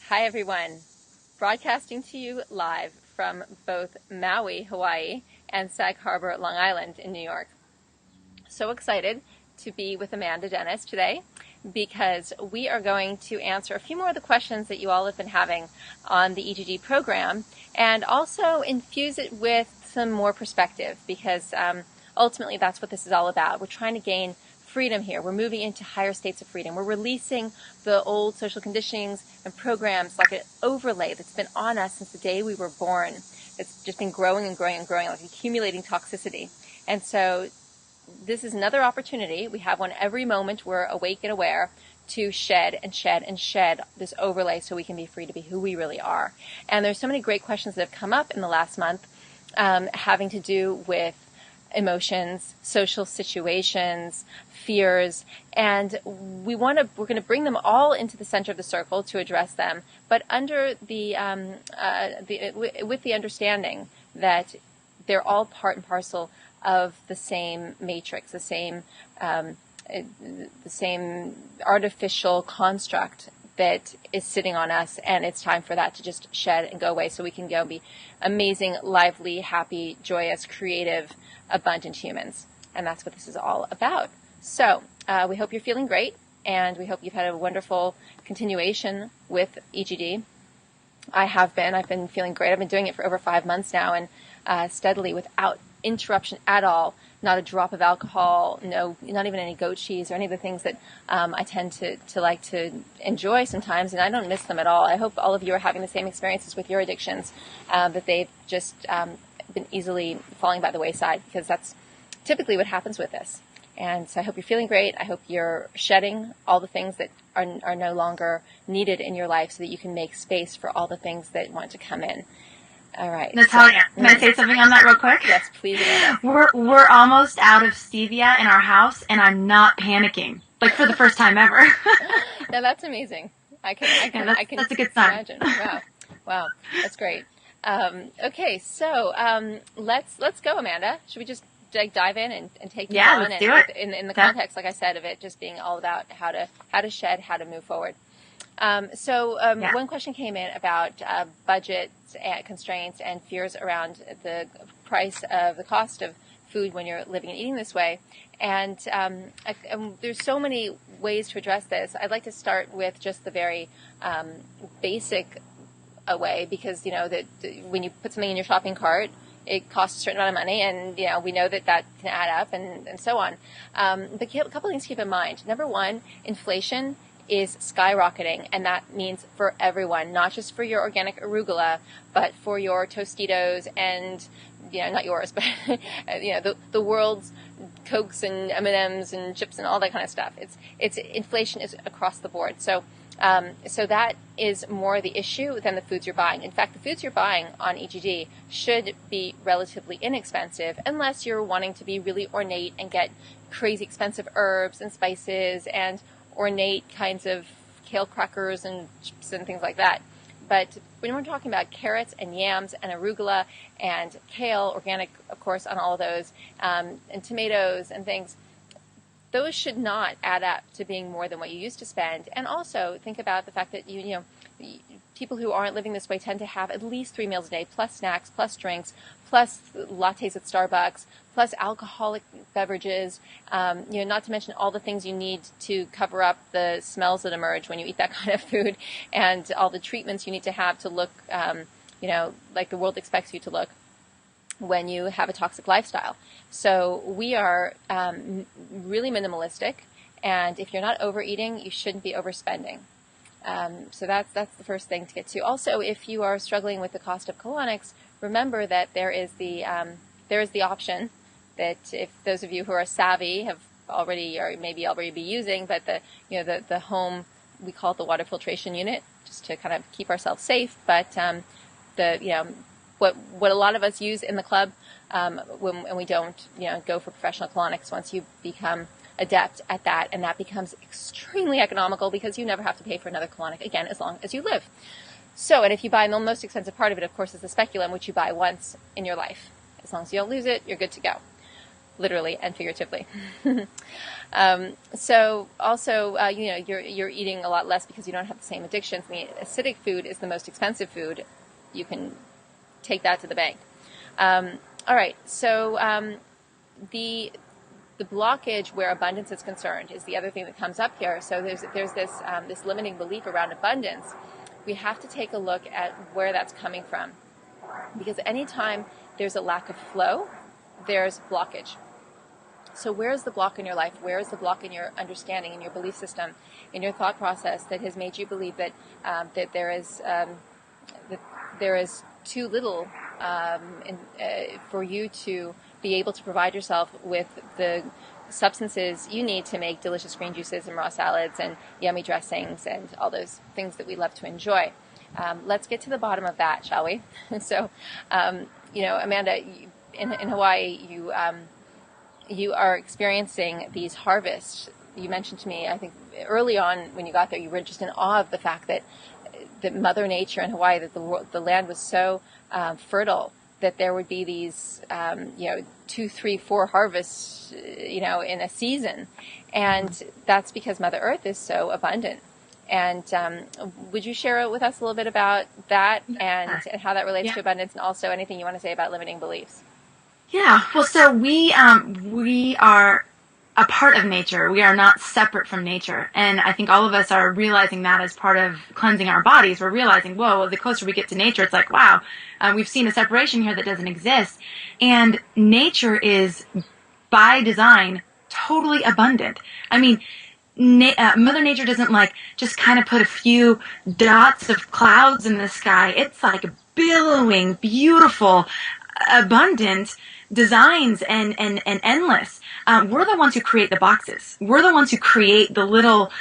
Hi everyone, broadcasting to you live from both Maui, Hawaii and Sag Harbor, Long Island in New York. So excited to be with Amanda Dennis today because we are going to answer a few more of the questions that you all have been having on the EGD program and also infuse it with some more perspective because ultimately that's what this is all about. We're trying to gain freedom here. We're moving into higher states of freedom. We're releasing the old social conditionings and programs like an overlay that's been on us since the day we were born. It's just been growing and growing and growing, like accumulating toxicity. And so this is another opportunity. We have one every moment we're awake and aware to shed and shed and shed this overlay so we can be free to be who we really are. And there's so many great questions that have come up in the last month having to do with emotions, social situations, fears, and we're going to bring them all into the center of the circle to address them, but under with the understanding that they're all part and parcel of the same matrix, the same artificial construct that is sitting on us, and it's time for that to just shed and go away so we can go be amazing, lively, happy, joyous, creative, abundant humans. And that's what this is all about. So we hope you're feeling great, and we hope you've had a wonderful continuation with EGD. I've been feeling great. I've been doing it for over 5 months now, and steadily without interruption at all. Not a drop of alcohol, not even any goat cheese or any of the things that I tend to like to enjoy sometimes, and I don't miss them at all. I hope all of you are having the same experiences with your addictions, that they've just been easily falling by the wayside, because that's typically what happens with this. And so I hope you're feeling great. I hope you're shedding all the things that are no longer needed in your life so that you can make space for all the things that want to come in. All right. Natalia, can I say something on that real quick? Yes, please. We're almost out of stevia in our house, and I'm not panicking, like for the first time ever. Now that's amazing. That's a good sign. Imagine. Wow, that's great. Okay, so let's go, Amanda. Should we just dive in and take you on? Let's do it. In the context, like I said, of it just being all about how to shed, how to move forward. One question came in about budget constraints and fears around the price of the cost of food when you're living and eating this way. And there's so many ways to address this. I'd like to start with just the very basic way, because that when you put something in your shopping cart, it costs a certain amount of money, and we know that can add up and so on. But a couple of things to keep in mind. Number one, inflation is skyrocketing, and that means for everyone, not just for your organic arugula, but for your Tostitos and not yours, but the world's Cokes and M&Ms and chips and all that kind of stuff. It's inflation is across the board. So that is more the issue than the foods you're buying. In fact, the foods you're buying on EGD should be relatively inexpensive, unless you're wanting to be really ornate and get crazy expensive herbs and spices and ornate kinds of kale crackers and chips and things like that. But when we're talking about carrots and yams and arugula and kale, organic, of course, on all of those, and tomatoes and things, those should not add up to being more than what you used to spend. And also think about the fact that people who aren't living this way tend to have at least 3 meals a day, plus snacks, plus drinks, plus lattes at Starbucks, plus alcoholic beverages, not to mention all the things you need to cover up the smells that emerge when you eat that kind of food, and all the treatments you need to have to look, like the world expects you to look when you have a toxic lifestyle. So we are really minimalistic, and if you're not overeating, you shouldn't be overspending. So that's the first thing to get to. Also, if you are struggling with the cost of colonics, remember that there is the option that, if those of you who are savvy have already, or maybe already be using, but the home, we call it the water filtration unit, just to kind of keep ourselves safe. But what a lot of us use in the club, when we don't go for professional colonics, once you become adept at that, and that becomes extremely economical because you never have to pay for another colonic again as long as you live. So, and if you buy, the most expensive part of it, of course, is the speculum, which you buy once in your life. As long as you don't lose it, you're good to go. literally and figuratively. So also, you're eating a lot less because you don't have the same addictions. I mean, acidic food is the most expensive food. You can take that to the bank. All right. So the blockage where abundance is concerned is the other thing that comes up here. So there's this limiting belief around abundance. We have to take a look at where that's coming from, because anytime there's a lack of flow, there's blockage. So where is the block in your life? Where is the block in your understanding, in your belief system, in your thought process that has made you believe that there is too little for you to be able to provide yourself with the substances you need to make delicious green juices and raw salads and yummy dressings and all those things that we love to enjoy. Let's get to the bottom of that, shall we? So, Amanda, in Hawaii, you are experiencing these harvests. You mentioned to me, I think early on when you got there, you were just in awe of the fact that Mother Nature in Hawaii, that the land was so fertile that there would be these, 2, 3, 4 harvests, in a season. And that's because Mother Earth is so abundant. And would you share with us a little bit about that and how that relates to abundance, and also anything you want to say about limiting beliefs? Yeah, well, so we are a part of nature. We are not separate from nature. And I think all of us are realizing that as part of cleansing our bodies. We're realizing, whoa, the closer we get to nature, it's like, wow, we've seen a separation here that doesn't exist. And nature is, by design, totally abundant. I mean, Mother Nature doesn't just kind of put a few dots of clouds in the sky. It's like billowing, beautiful, abundant designs and endless. We're the ones who create the boxes. We're the ones who create the little,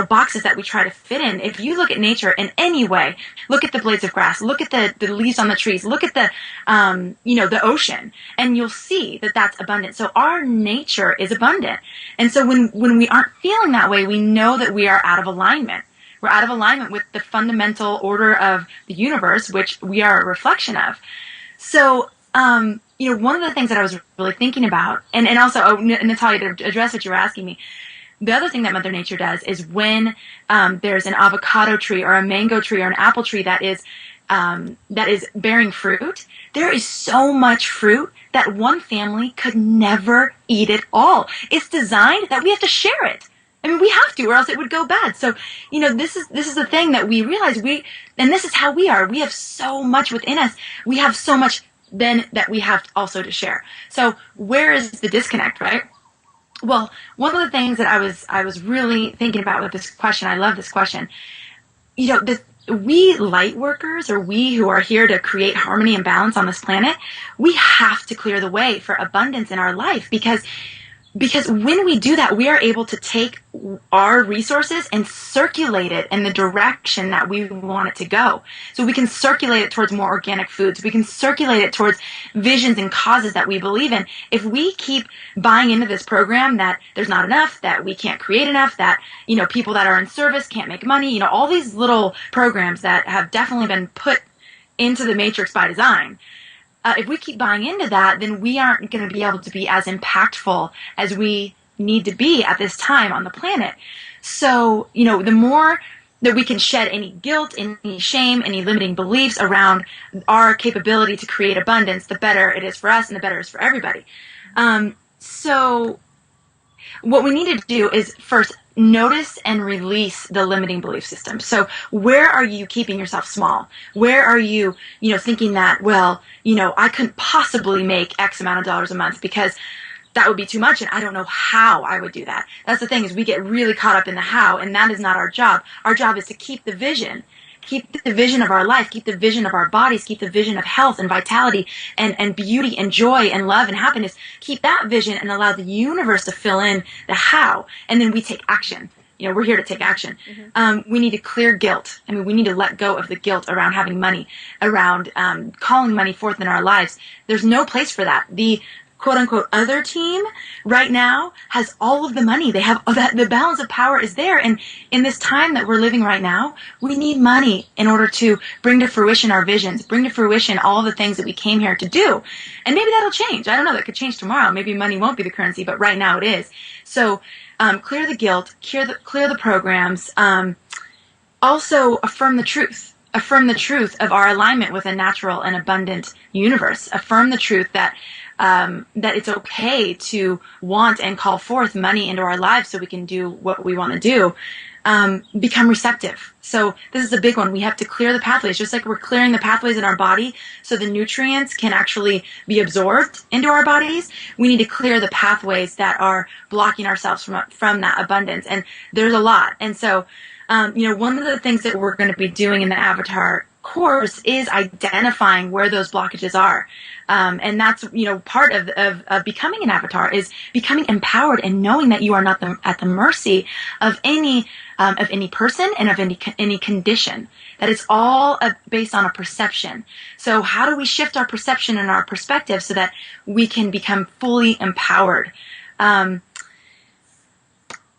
boxes that we try to fit in. If you look at nature in any way, look at the blades of grass, look at the leaves on the trees, look at the, the ocean, and you'll see that that's abundant. So our nature is abundant. And so when we aren't feeling that way, we know that we are out of alignment. We're out of alignment with the fundamental order of the universe, which we are a reflection of. So, one of the things that I was really thinking about, and also, Natalia, to address what you were asking me, the other thing that Mother Nature does is when there's an avocado tree or a mango tree or an apple tree that is bearing fruit, there is so much fruit that one family could never eat it all. It's designed that we have to share it. I mean, we have to, or else it would go bad. So, this is the thing that we realize. And this is how we are. We have so much within us. We have so much then that we have also to share. So where is the disconnect, right? Well, one of the things that I was really thinking about with this question, I love this question. We light workers, or we who are here to create harmony and balance on this planet, we have to clear the way for abundance in our life, because when we do that, we are able to take our resources and circulate it in the direction that we want it to go. So we can circulate it towards more organic foods. We can circulate it towards visions and causes that we believe in. If we keep buying into this program that there's not enough, that we can't create enough, that, people that are in service can't make money, all these little programs that have definitely been put into the matrix by design, if we keep buying into that, then we aren't going to be able to be as impactful as we need to be at this time on the planet. So, the more that we can shed any guilt, any shame, any limiting beliefs around our capability to create abundance, the better it is for us and the better it is for everybody. So what we need to do is first notice and release the limiting belief system. So where are you keeping yourself small? Where are you, thinking that, I couldn't possibly make X amount of dollars a month because that would be too much and I don't know how I would do that. That's the thing, is we get really caught up in the how, and that is not our job. Our job is to keep the vision. Keep the vision of our life, keep the vision of our bodies, keep the vision of health and vitality and beauty and joy and love and happiness. Keep that vision and allow the universe to fill in the how. And then we take action. We're here to take action. Mm-hmm. We need to clear guilt. We need to let go of the guilt around having money, around calling money forth in our lives. There's no place for that. The quote unquote other team right now has all of the money. They have the balance of power is there. And in this time that we're living right now, we need money in order to bring to fruition our visions, bring to fruition all the things that we came here to do. And maybe that'll change. I don't know. That could change tomorrow. Maybe money won't be the currency, but right now it is. So clear the guilt, clear the programs. Also affirm the truth. Affirm the truth of our alignment with a natural and abundant universe. Affirm the truth that that it's okay to want and call forth money into our lives so we can do what we want to do. Become receptive. So this is a big one. We have to clear the pathways, just like we're clearing the pathways in our body so the nutrients can actually be absorbed into our bodies. We need to clear the pathways that are blocking ourselves from that abundance. And there's a lot. And so one of the things that we're going to be doing in the Avatar course is identifying where those blockages are. And that's, part of becoming an avatar is becoming empowered and knowing that you are not at the mercy of any person and of any condition, that it's all based on a perception. So how do we shift our perception and our perspective so that we can become fully empowered?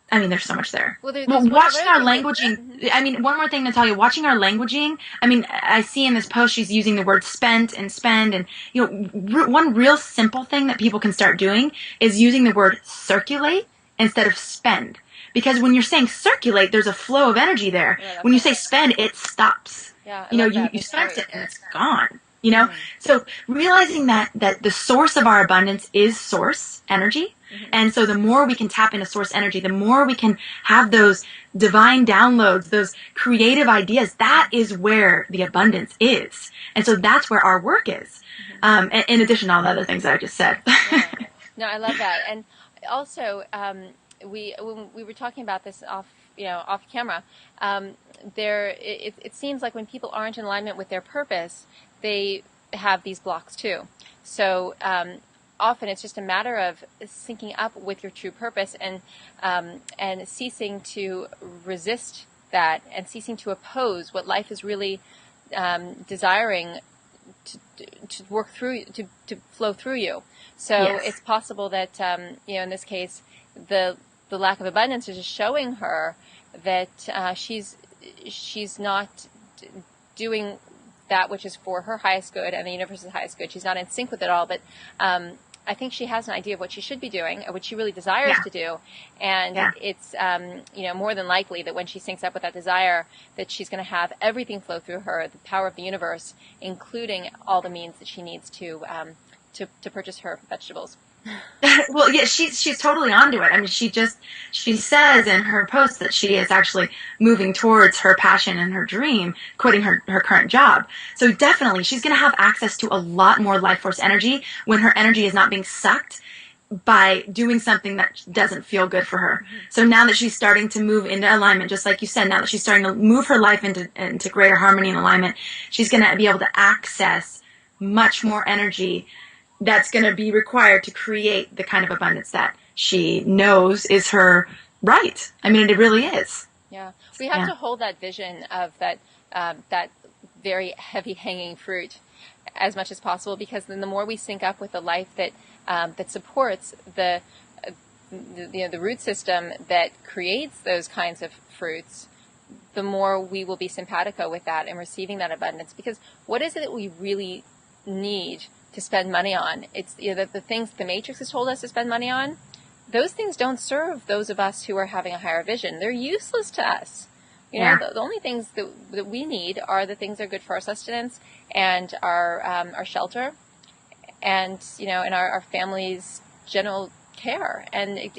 There's so much there. Well, watching our languaging, one more thing, Natalia, watching our languaging, I see in this post she's using the word spent and spend, and, one real simple thing that people can start doing is using the word circulate instead of spend. Because when you're saying circulate, there's a flow of energy there. Yeah, when you say spend, it stops. Yeah, you spent it and it's gone. So realizing that the source of our abundance is source energy. Mm-hmm. And so the more we can tap into source energy, the more we can have those divine downloads, those creative ideas, that is where the abundance is. And so that's where our work is. Mm-hmm. In addition to all the other things that I just said. Yeah. No, I love that. And also, when we were talking about this off camera, it seems like when people aren't in alignment with their purpose, they have these blocks too. So often it's just a matter of syncing up with your true purpose and ceasing to resist that and ceasing to oppose what life is really desiring to work through, to flow through you. So yes. It's possible that in this case the lack of abundance is just showing her that she's not doing that which is for her highest good and the universe's highest good. She's not in sync with it all, but I think she has an idea of what she should be doing or what she really desires to do. And it's, more than likely that when she syncs up with that desire, that she's going to have everything flow through her, the power of the universe, including all the means that she needs to purchase her vegetables. Well, yeah, she's totally onto it. She says in her post that she is actually moving towards her passion and her dream, quitting her current job. So definitely she's going to have access to a lot more life force energy when her energy is not being sucked by doing something that doesn't feel good for her. Mm-hmm. So now that she's starting to move into alignment, just like you said, now that she's starting to move her life into greater harmony and alignment, she's going to be able to access much more energy that's going to be required to create the kind of abundance that she knows is her right. It really is. Yeah. We have to hold that vision of that very heavy hanging fruit as much as possible, because then the more we sync up with the life that supports the root system that creates those kinds of fruits, the more we will be simpatico with that and receiving that abundance. Because what is it that we really need to spend money on? It's the things the Matrix has told us to spend money on. Those things don't serve those of us who are having a higher vision. They're useless to us. The only things that we need are the things that are good for our sustenance and our shelter, and and our family's general care, and the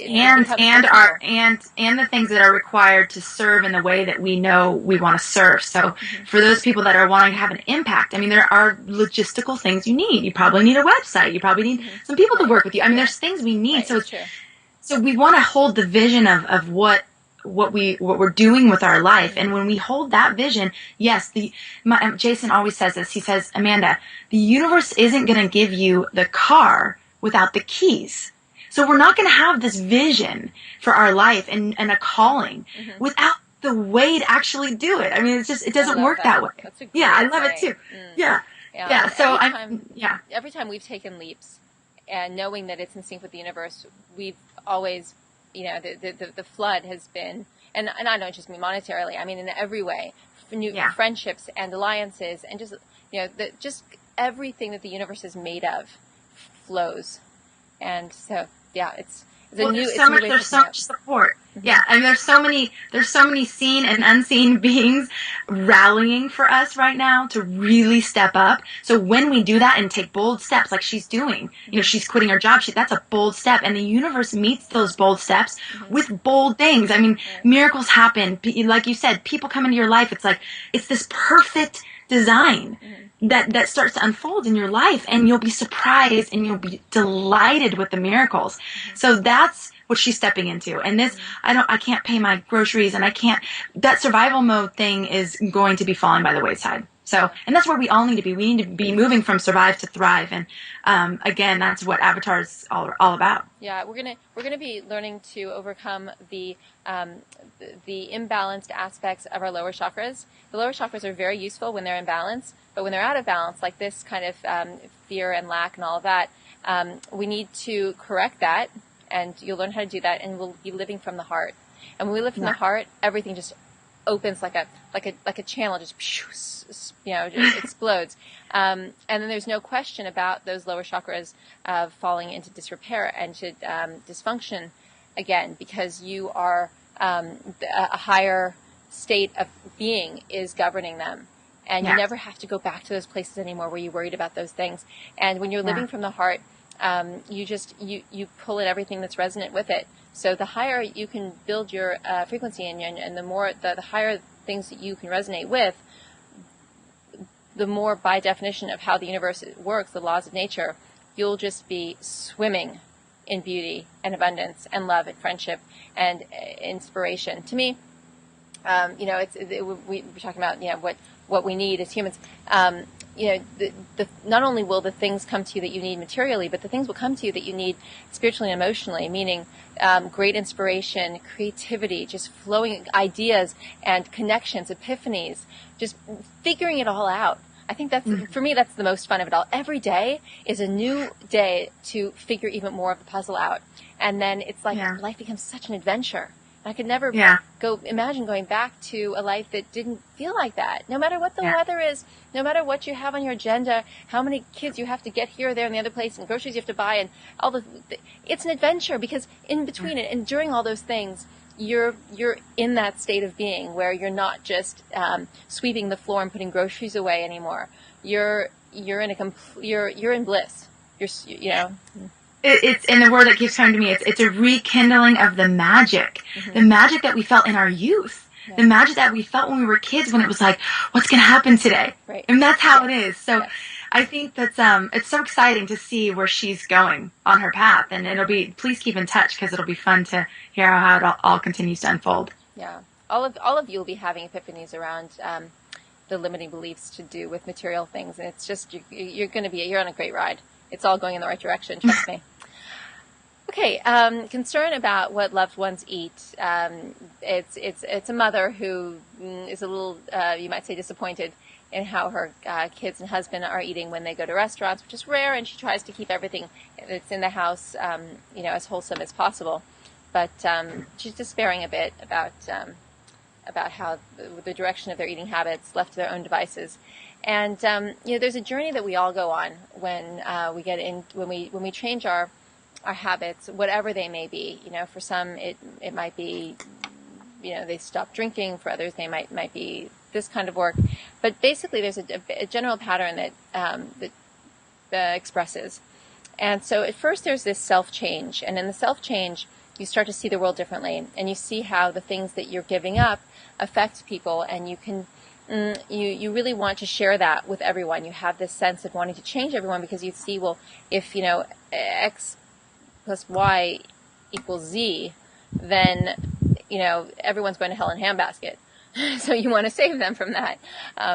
things that are required to serve in the way that we know we want to serve. So for those people that are wanting to have an impact, there are logistical things you need. You probably need a website. You probably need some people to work with you. There's things we need. Right, so we want to hold the vision of what we're doing with our life. And when we hold that vision, yes, Jason always says this. He says, Amanda, the universe isn't going to give you the car without the keys. So we're not going to have this vision for our life and a calling without the way to actually do it. It doesn't work that way. I love it too. Yeah. So every time we've taken leaps and knowing that it's in sync with the universe, we've always, the flood has been, and I don't just mean monetarily, I mean in every way, new friendships and alliances, and just, just everything that the universe is made of flows. And so, it's there's so much support. Mm-hmm. Yeah, I mean, there's so many seen and unseen beings rallying for us right now to really step up. So when we do that and take bold steps, like she's doing, she's quitting her job. That's a bold step, and the universe meets those bold steps with bold things. I mean, miracles happen. Like you said, people come into your life. It's like it's this perfect design that starts to unfold in your life, and you'll be surprised and you'll be delighted with the miracles. So that's what she's stepping into. And this, I can't pay my groceries, and that survival mode thing is going to be falling by the wayside. So, and that's where we all need to be. We need to be moving from survive to thrive. And again, that's what Avatar's all about. Yeah, we're gonna be learning to overcome the imbalanced aspects of our lower chakras. The lower chakras are very useful when they're in balance, but when they're out of balance, like this kind of fear and lack and all of that, we need to correct that. And you'll learn how to do that, and we'll be living from the heart. And when we live from the heart, everything just opens like a channel, just just explodes. And then there's no question about those lower chakras falling into disrepair and to dysfunction again, because you are a higher state of being is governing them. And you never have to go back to those places anymore where you're worried about those things. And when you're living from the heart, you pull in everything that's resonant with it. So the higher you can build your frequency and the more the higher things that you can resonate with, the more by definition of how the universe works, the laws of nature, you'll just be swimming in beauty and abundance and love and friendship and inspiration. To me, we're talking about what we need as humans. Not only will the things come to you that you need materially, but the things will come to you that you need spiritually and emotionally, meaning great inspiration, creativity, just flowing ideas and connections, epiphanies, just figuring it all out. I think for me, that's the most fun of it all. Every day is a new day to figure even more of the puzzle out. And then it's like life becomes such an adventure. I could never imagine going back to a life that didn't feel like that. No matter what the weather is, no matter what you have on your agenda, how many kids you have to get here, there, and the other place, and groceries you have to buy, and it's an adventure, because in between it and during all those things, you're in that state of being where you're not just sweeping the floor and putting groceries away anymore. You're in bliss. It's in the word that keeps coming to me. It's a rekindling of the magic that we felt in our youth, the magic that we felt when we were kids, when it was like, what's going to happen today? Right. And that's how it is. So I think that's it's so exciting to see where she's going on her path, and please keep in touch, because it'll be fun to hear how it all continues to unfold. Yeah, all of you will be having epiphanies around the limiting beliefs to do with material things, and it's just you're on a great ride. It's all going in the right direction, trust me. Okay, concern about what loved ones eat. It's a mother who is a little, you might say, disappointed in how her kids and husband are eating when they go to restaurants, which is rare, and she tries to keep everything that's in the house, as wholesome as possible. But she's despairing a bit about how the direction of their eating habits, left to their own devices. And there's a journey that we all go on when we change our habits, whatever they may be. For some it might be they stop drinking. For others they might be this kind of work. But basically there's a general pattern that expresses. And so at first there's this self-change, and in the self-change you start to see the world differently, and you see how the things that you're giving up affect people, and you can you really want to share that with everyone. You have this sense of wanting to change everyone, because you see, well, if X plus Y equals Z, then everyone's going to hell in a handbasket. So you want to save them from that,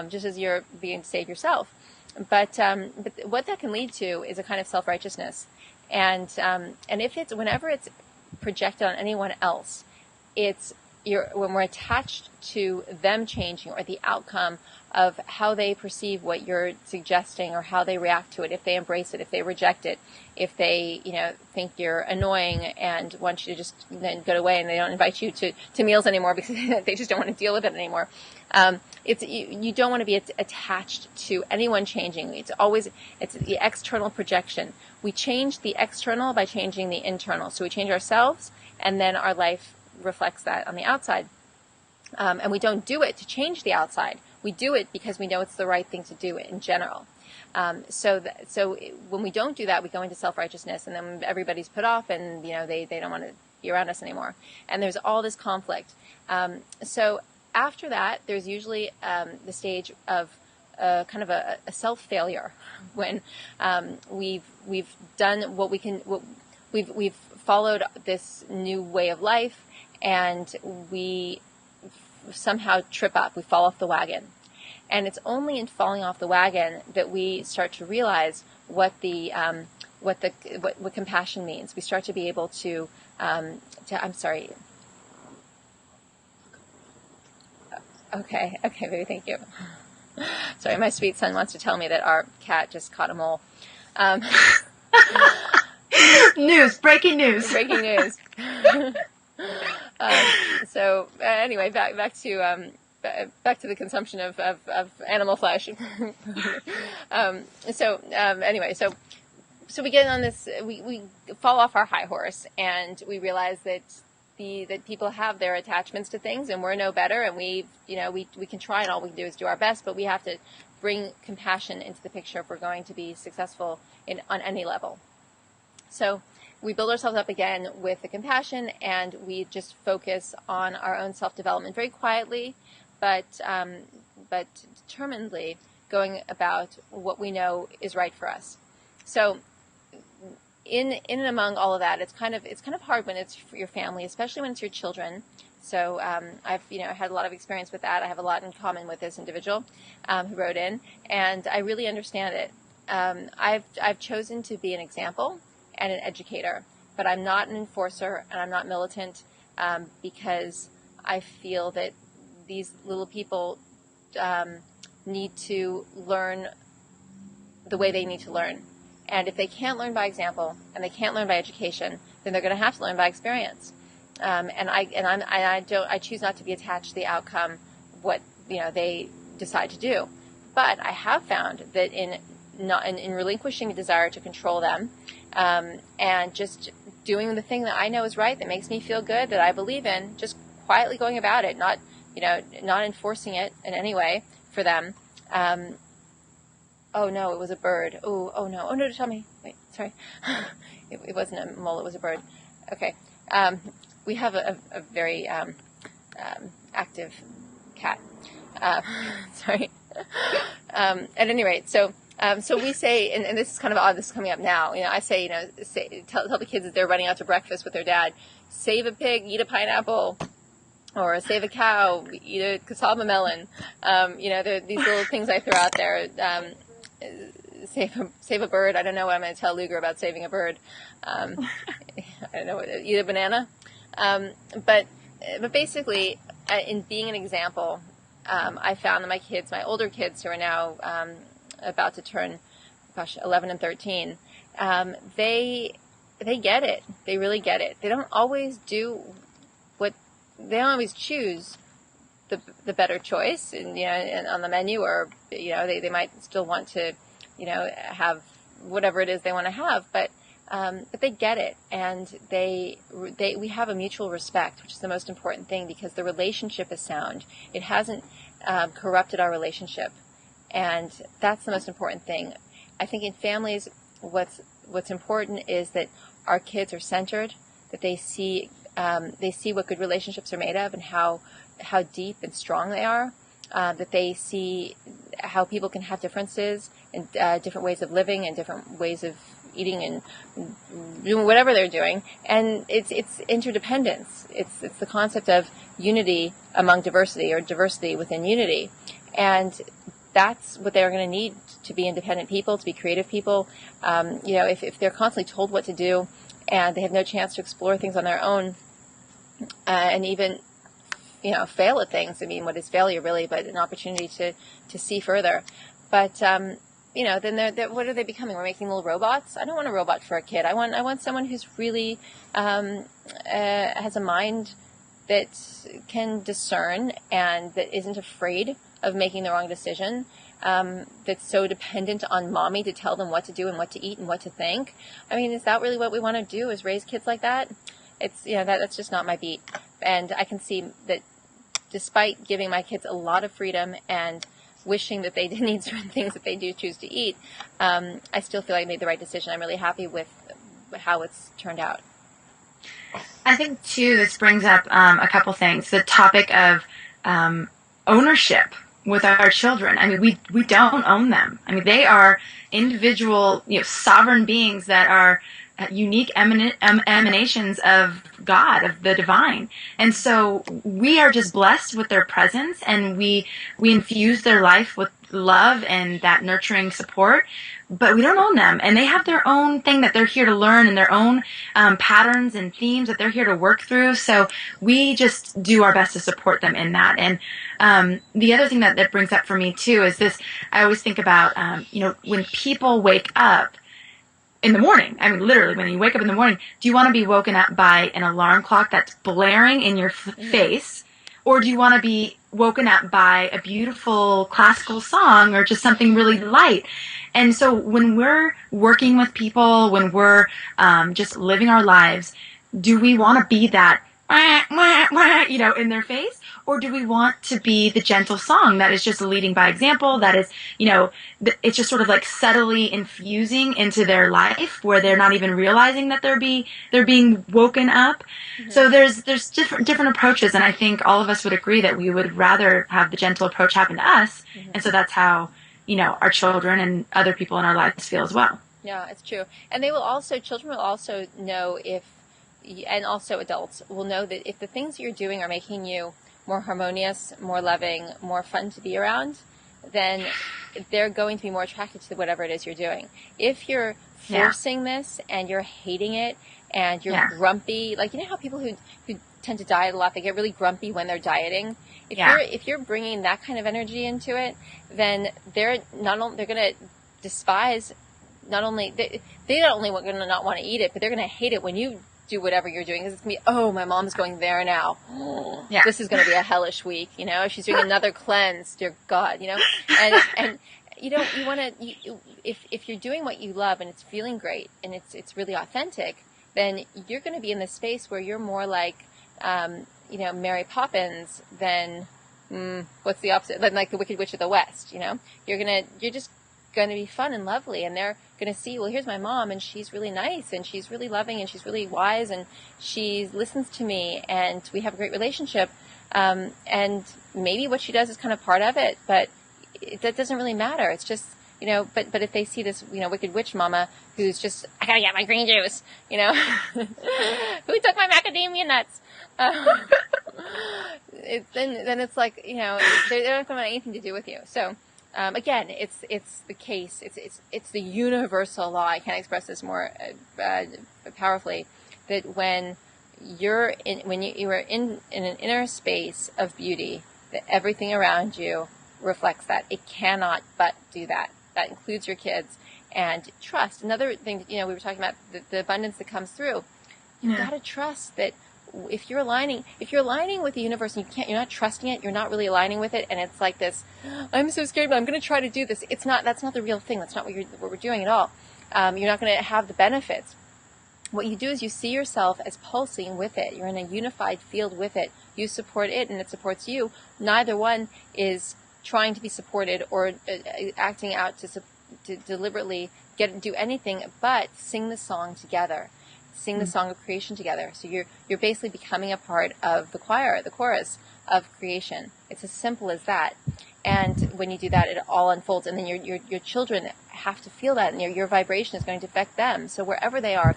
just as you're being to save yourself. But what that can lead to is a kind of self-righteousness, and whenever it's projected on anyone else, it's when we're attached to them changing or the outcome of how they perceive what you're suggesting or how they react to it, if they embrace it, if they reject it, if they, think you're annoying and want you to just then go away and they don't invite you to meals anymore because they just don't want to deal with it anymore. You don't want to be attached to anyone changing. It's the external projection. We change the external by changing the internal. So we change ourselves, and then our life reflects that on the outside. And we don't do it to change the outside. We do it because we know it's the right thing to do in general. So when we don't do that, we go into self-righteousness, and then everybody's put off, and they don't want to be around us anymore. And there's all this conflict. So after that, there's usually the stage of kind of a self-failure when we've done what we can. We've followed this new way of life, and we somehow trip up. We fall off the wagon. And it's only in falling off the wagon that we start to realize what compassion means. We start to be able to I'm sorry. Okay, baby, thank you. Sorry, my sweet son wants to tell me that our cat just caught a mole. Breaking news. Breaking news. So anyway, back to the consumption of animal flesh. So we get on this, we fall off our high horse, and we realize that people have their attachments to things, and we're no better, and we can try, and all we can do is do our best, but we have to bring compassion into the picture if we're going to be successful on any level. So we build ourselves up again with the compassion, and we just focus on our own self-development very quietly, but determinedly going about what we know is right for us. So in and among all of that, it's kind of hard when it's for your family, especially when it's your children. So I've had a lot of experience with that. I have a lot in common with this individual who wrote in, and I really understand it. I've chosen to be an example and an educator, but I'm not an enforcer, and I'm not militant, because I feel that these little people need to learn the way they need to learn. And if they can't learn by example, and they can't learn by education, then they're going to have to learn by experience. I choose not to be attached to the outcome, what they decide to do. But I have found that in relinquishing a desire to control them, and just doing the thing that I know is right, that makes me feel good, that I believe in, just quietly going about it, not enforcing it in any way for them. Oh no, it was a bird. Oh no, tell me. Wait, sorry. It wasn't a mole, it was a bird. Okay. We have a very active cat. Sorry. At any rate, so we say, and this is kind of odd, this is coming up now, I say, tell the kids that they're running out to breakfast with their dad, save a pig, eat a pineapple, or save a cow, eat a cassava melon. These little things I throw out there. Save a bird. I don't know what I'm going to tell Luger about saving a bird. I don't know, eat a banana. But basically, in being an example, I found that my older kids who are now about to turn, 11 and 13, they get it. They really get it. They don't always they don't always choose the better choice, and on the menu, or they might still want to have whatever it is they want to have, but they get it, and we have a mutual respect, which is the most important thing, because the relationship is sound. It hasn't corrupted our relationship, and that's the most important thing. I think in families, what's important is that our kids are centered, that they see what good relationships are made of, and how deep and strong they are, that they see how people can have differences and different ways of living and different ways of eating and doing whatever they're doing. And it's interdependence. It's the concept of unity among diversity, or diversity within unity. And that's what they're going to need to be independent people, to be creative people. If they're constantly told what to do and they have no chance to explore things on their own, and even fail at things. I mean, what is failure really but an opportunity to see further. But, then what are they becoming? We're making little robots. I don't want a robot for a kid. I want someone who's really has a mind that can discern and that isn't afraid of making the wrong decision, that's so dependent on mommy to tell them what to do and what to eat and what to think. I mean, is that really what we want to do, is raise kids like that? It's, that's just not my beat. And I can see that despite giving my kids a lot of freedom and wishing that they didn't eat certain things that they do choose to eat, I still feel like I made the right decision. I'm really happy with how it's turned out. I think, too, this brings up a couple things. The topic of ownership with our children. I mean, we don't own them. I mean, they are individual, sovereign beings that are unique emanations of God, of the divine. And so we are just blessed with their presence, and we infuse their life with love and that nurturing support, but we don't own them. And they have their own thing that they're here to learn, and their own patterns and themes that they're here to work through. So we just do our best to support them in that. And the other thing that brings up for me too is this. I always think about, when people wake up in the morning, I mean, literally, when you wake up in the morning, do you want to be woken up by an alarm clock that's blaring in your face? Or do you want to be woken up by a beautiful classical song or just something really light? And so when we're working with people, when we're just living our lives, do we want to be that, in their face? Or do we want to be the gentle song that is just leading by example, that is, it's just sort of like subtly infusing into their life where they're not even realizing that they're being woken up. Mm-hmm. So there's different approaches, and I think all of us would agree that we would rather have the gentle approach happen to us. Mm-hmm. And so that's how, our children and other people in our lives feel as well. Yeah, it's true. And children will also know and also adults will know that if the things you're doing are making you more harmonious, more loving, more fun to be around, then they're going to be more attracted to whatever it is you're doing. If you're forcing this and you're hating it and you're grumpy, like, how people who tend to diet a lot, they get really grumpy when they're dieting. If you're bringing that kind of energy into it, then they're going to despise, not only they not only going to not want to eat it, but they're going to hate it when you do whatever you're doing, because it's going to be, oh, my mom's going there now. This is going to be a hellish week, she's doing another cleanse, dear God, and you want to, if you're doing what you love and it's feeling great and it's really authentic, then you're going to be in this space where you're more like, Mary Poppins than, what's the opposite? Like the Wicked Witch of the West, you're just going to be fun and lovely, and they're going to see, well, here's my mom, and she's really nice, and she's really loving, and she's really wise, and she listens to me, and we have a great relationship, and maybe what she does is kind of part of it, but that doesn't really matter. It's just, but if they see this, Wicked Witch mama who's just, I gotta get my green juice, who took my macadamia nuts, then it's like, they don't have anything to do with you. So, again, it's the case. It's the universal law. I can't express this more powerfully. That when you are in an inner space of beauty, that everything around you reflects that. It cannot but do that. That includes your kids. And trust. Another thing, we were talking about the abundance that comes through. You've got to trust that. If you're aligning with the universe and you're not trusting it, you're not really aligning with it, and it's like this, I'm so scared, but I'm going to try to do this. That's not the real thing. That's not what we're doing at all. You're not going to have the benefits. What you do is you see yourself as pulsing with it. You're in a unified field with it. You support it, and it supports you. Neither one is trying to be supported or acting out to deliberately do anything but sing the song together. Sing the song of creation together. So you're basically becoming a part of the choir, the chorus of creation. It's as simple as that. And when you do that, it all unfolds. And then your children have to feel that, and your vibration is going to affect them. So wherever they are,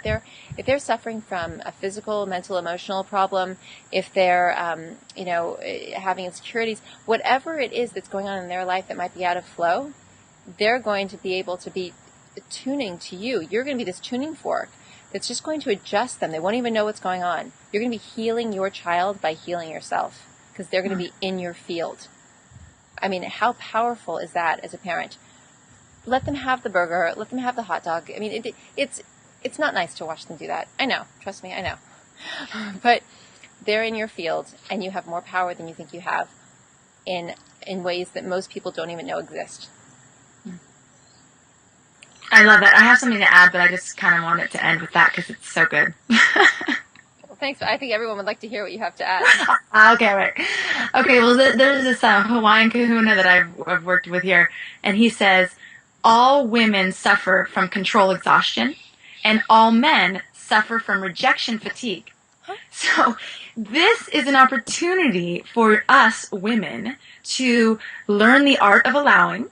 if they're suffering from a physical, mental, emotional problem, if they're having insecurities, whatever it is that's going on in their life that might be out of flow, they're going to be able to be tuning to you. You're going to be this tuning fork that's just going to adjust them. They won't even know what's going on. You're going to be healing your child by healing yourself. because they're going to be in your field. I mean, how powerful is that as a parent? Let them have the burger. Let them have the hot dog. I mean, it's not nice to watch them do that. I know. Trust me, I know. But they're in your field, and you have more power than you think you have in ways that most people don't even know exist. I love that. I have something to add, but I just kind of want it to end with that because it's so good. Well, thanks. I think everyone would like to hear what you have to add. Okay, right. Okay, well, there's this Hawaiian kahuna that I've worked with here, and he says, all women suffer from control exhaustion, and all men suffer from rejection fatigue. So this is an opportunity for us women to learn the art of allowing,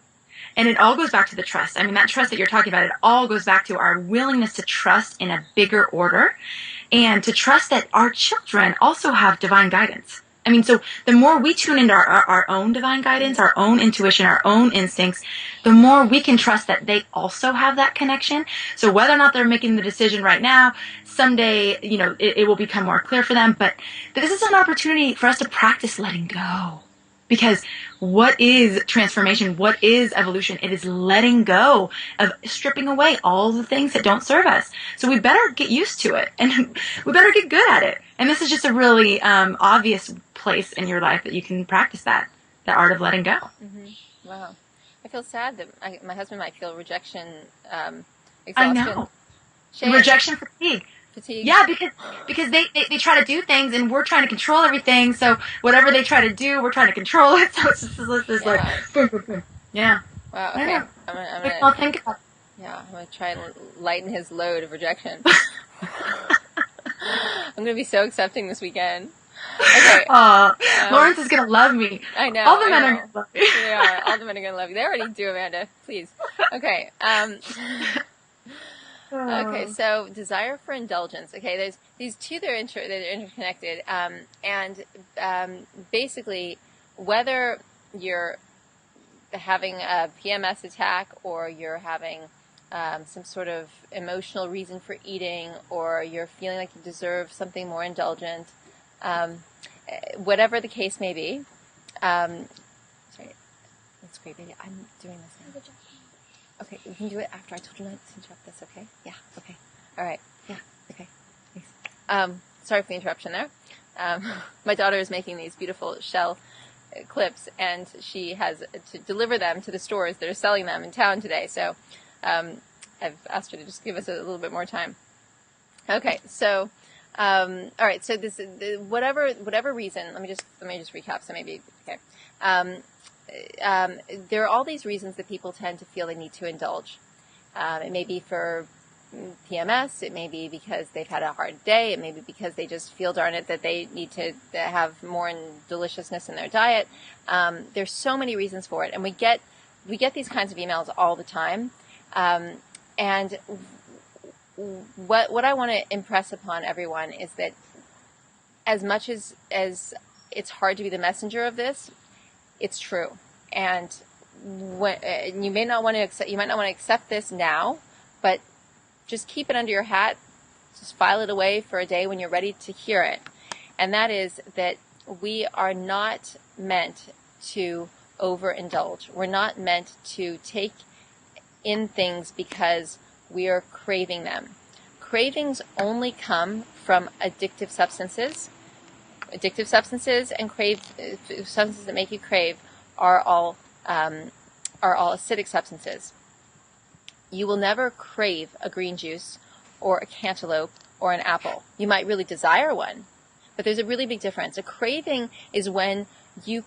and it all goes back to the trust. I mean, that trust that you're talking about, it all goes back to our willingness to trust in a bigger order and to trust that our children also have divine guidance. I mean, so the more we tune into our own divine guidance, our own intuition, our own instincts, the more we can trust that they also have that connection. So whether or not they're making the decision right now, someday, you know, it will become more clear for them. But this is an opportunity for us to practice letting go. Because what is transformation? What is evolution? It is letting go of stripping away all the things that don't serve us. So we better get used to it, and we better get good at it. And this is just a really obvious place in your life that you can practice that, the art of letting go. Mm-hmm. Wow. I feel sad that my husband might feel rejection, exhaustion. I know. Shame. Rejection fatigue. Yeah, because they try to do things and we're trying to control everything. So whatever they try to do, we're trying to control it. So it's just like, boom, boom, boom. Yeah. Wow. Okay. I'm gonna think about it. Yeah, I'm gonna try and lighten his load of rejection. I'm gonna be so accepting this weekend. Okay. Lawrence is gonna love me. I know. All the men are gonna love me. Yeah, all the men are gonna love you. They already do, Amanda. Please. Okay. Okay, so desire for indulgence. Okay, there's these two that are interconnected, and basically, whether you're having a PMS attack or you're having some sort of emotional reason for eating, or you're feeling like you deserve something more indulgent, whatever the case may be. Sorry, that's great, baby. I'm doing this now. Okay, we can do it after. I told you not to interrupt this, okay? Yeah, okay. All right. Yeah, okay. Thanks. Sorry for the interruption there. My daughter is making these beautiful shell clips, and she has to deliver them to the stores that are selling them in town today. So I've asked her to just give us a little bit more time. Okay, so all right. So this whatever reason. Let me just recap. So maybe okay. There are all these reasons that people tend to feel they need to indulge. It may be for PMS. It may be because they've had a hard day. It may be because they just feel darn it that they need to have more deliciousness in their diet. There's so many reasons for it, and we get these kinds of emails all the time. And what I want to impress upon everyone is that as much as it's hard to be the messenger of this, it's true. And you might not want to accept this now, but just keep it under your hat. Just file it away for a day when you're ready to hear it. And that is that we are not meant to overindulge. We're not meant to take in things because we are craving them. Cravings only come from addictive substances. Addictive substances and substances that make you crave are all acidic substances. You will never crave a green juice or a cantaloupe or an apple. You might really desire one, but there's a really big difference. A craving is when you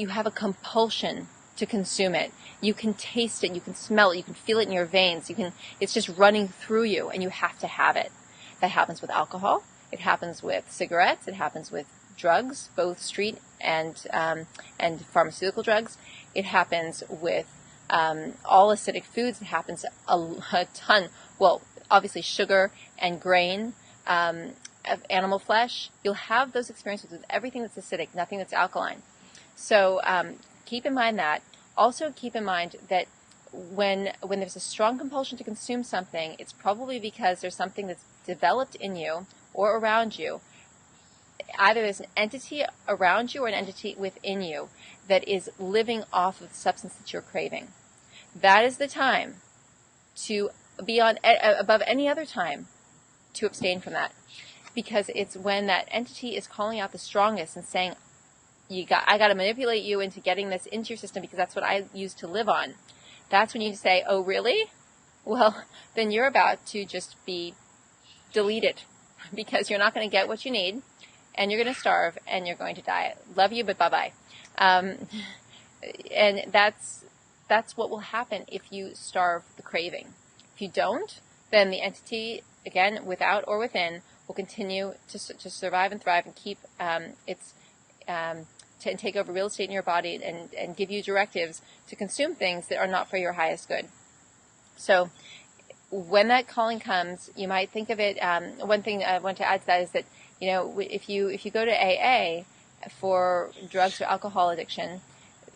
have a compulsion to consume it. You can taste it, you can smell it, you can feel it in your veins. It's just running through you, and you have to have it. That happens with alcohol. It happens with cigarettes. It happens with drugs, both street and pharmaceutical drugs. It happens with all acidic foods. It happens a ton. Well, obviously sugar and grain, of animal flesh. You'll have those experiences with everything that's acidic, nothing that's alkaline. So keep in mind that. Also keep in mind that when there's a strong compulsion to consume something, it's probably because there's something that's developed in you or around you either there's an entity around you or an entity within you that is living off of the substance that you're craving. That is the time to be on above any other time to abstain from that, because it's when that entity is calling out the strongest and saying, I got to manipulate you into getting this into your system because that's what I used to live on. That's when you say, oh, really? Well, then you're about to just be deleted because you're not going to get what you need, and you're going to starve, and you're going to die. Love you, but bye-bye. And that's what will happen if you starve the craving. If you don't, then the entity, again, without or within, will continue to survive and thrive and keep to take over real estate in your body and give you directives to consume things that are not for your highest good. So when that calling comes, you might think of it, one thing I want to add to that is that, if you go to AA for drugs or alcohol addiction,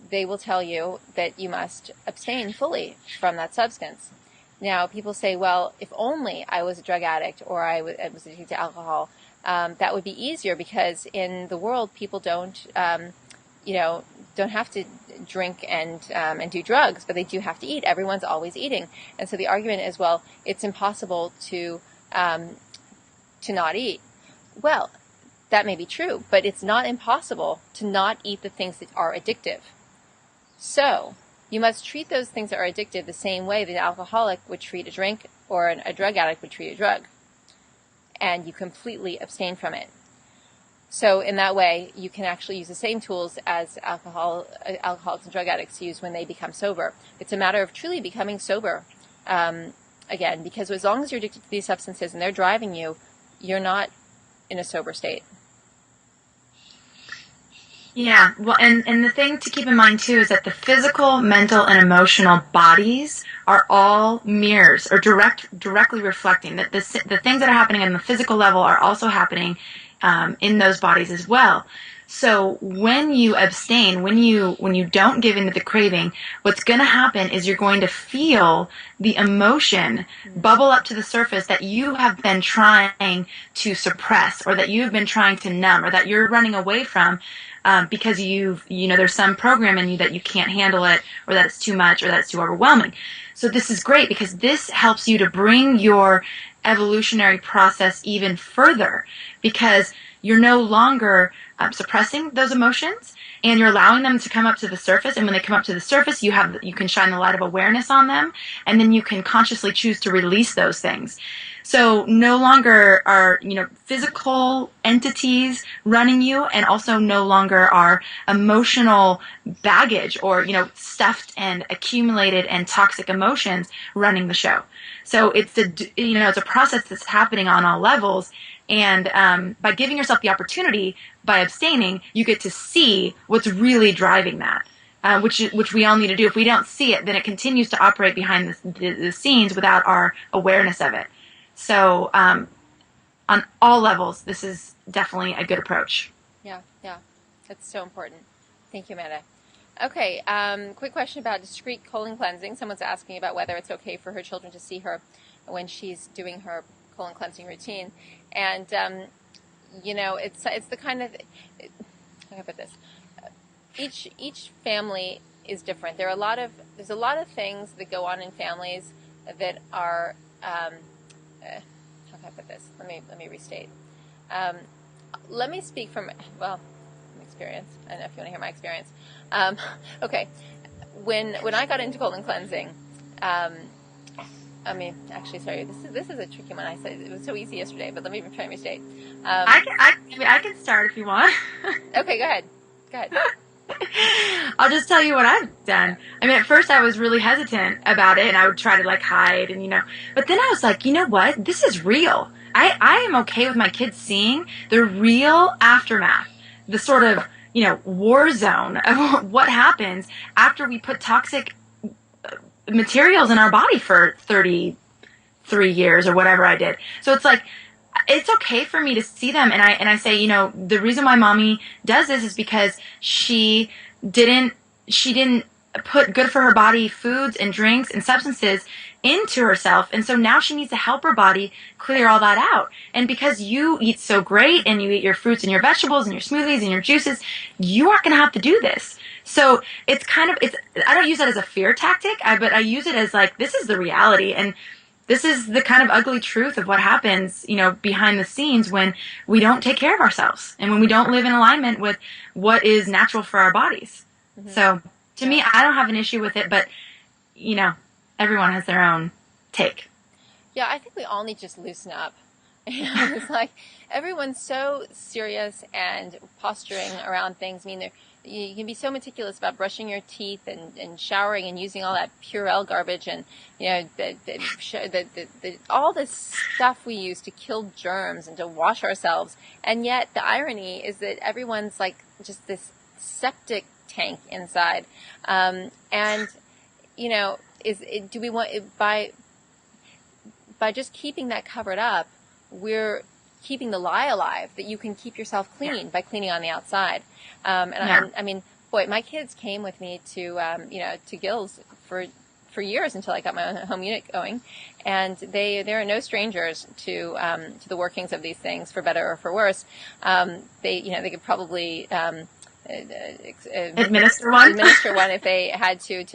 they will tell you that you must abstain fully from that substance. Now, people say, well, if only I was a drug addict or I was addicted to alcohol, that would be easier because in the world, people don't have to drink and do drugs, but they do have to eat. Everyone's always eating. And so the argument is, well, it's impossible to not eat. Well, that may be true, but it's not impossible to not eat the things that are addictive. So you must treat those things that are addictive the same way that an alcoholic would treat a drink or a drug addict would treat a drug. And you completely abstain from it. So in that way, you can actually use the same tools as alcoholics and drug addicts use when they become sober. It's a matter of truly becoming sober, again, because as long as you're addicted to these substances and they're driving you, you're not in a sober state. Yeah, well, and the thing to keep in mind, too, is that the physical, mental, and emotional bodies are all mirrors or directly reflecting that the things that are happening on the physical level are also happening in those bodies as well. So when you abstain, when you don't give in to the craving, what's going to happen is you're going to feel the emotion bubble up to the surface that you have been trying to suppress, or that you've been trying to numb, or that you're running away from, because there's some program in you that you can't handle it, or that it's too much, or that it's too overwhelming. So this is great because this helps you to bring your evolutionary process even further, because you're no longer suppressing those emotions, and you're allowing them to come up to the surface. And when they come up to the surface, you can shine the light of awareness on them, and then you can consciously choose to release those things. So no longer are, physical entities running you, and also no longer are emotional baggage or, stuffed and accumulated and toxic emotions running the show. So it's a process that's happening on all levels. And by giving yourself the opportunity, by abstaining, you get to see what's really driving that, which we all need to do. If we don't see it, then it continues to operate behind the scenes without our awareness of it. So on all levels, this is definitely a good approach. Yeah, that's so important. Thank you, Amanda. Okay, quick question about discrete colon cleansing. Someone's asking about whether it's okay for her children to see her when she's doing her colon cleansing routine. And, it's the kind of, how can I put this? Each family is different. There's a lot of things that go on in families that are, how can I put this? Let me restate. Let me speak from experience. I don't know if you want to hear my experience. Okay. When I got into colon cleansing, this is a tricky one. I said it was so easy yesterday, but let me try and restate. I can start if you want. Okay, go ahead. I'll just tell you what I've done. I mean, at first I was really hesitant about it, and I would try to hide, and but then I was like, you know what? This is real. I am okay with my kids seeing the real aftermath, the sort of war zone of what happens after we put toxic materials in our body for 33 years or whatever I did. So it's okay for me to see them. And I say, the reason why mommy does this is because she didn't put good for her body foods and drinks and substances into herself. And so now she needs to help her body clear all that out. And because you eat so great and you eat your fruits and your vegetables and your smoothies and your juices, you aren't going to have to do this. So it's I don't use that as a fear tactic, but I use it as like, this is the reality. And this is the kind of ugly truth of what happens, behind the scenes when we don't take care of ourselves and when we don't live in alignment with what is natural for our bodies. Mm-hmm. So to me, I don't have an issue with it, but, everyone has their own take. Yeah, I think we all need to just loosen up. It's like everyone's so serious and posturing around things. I mean, you can be so meticulous about brushing your teeth and showering and using all that Purell garbage and, all this stuff we use to kill germs and to wash ourselves. And yet the irony is that everyone's like just this septic tank inside. Do we want, by just keeping that covered up, we're keeping the lie alive that you can keep yourself clean by cleaning on the outside. I mean, boy, my kids came with me to Gills for years until I got my own home unit going, and they are no strangers to the workings of these things, for better or for worse. They could probably administer one if they had to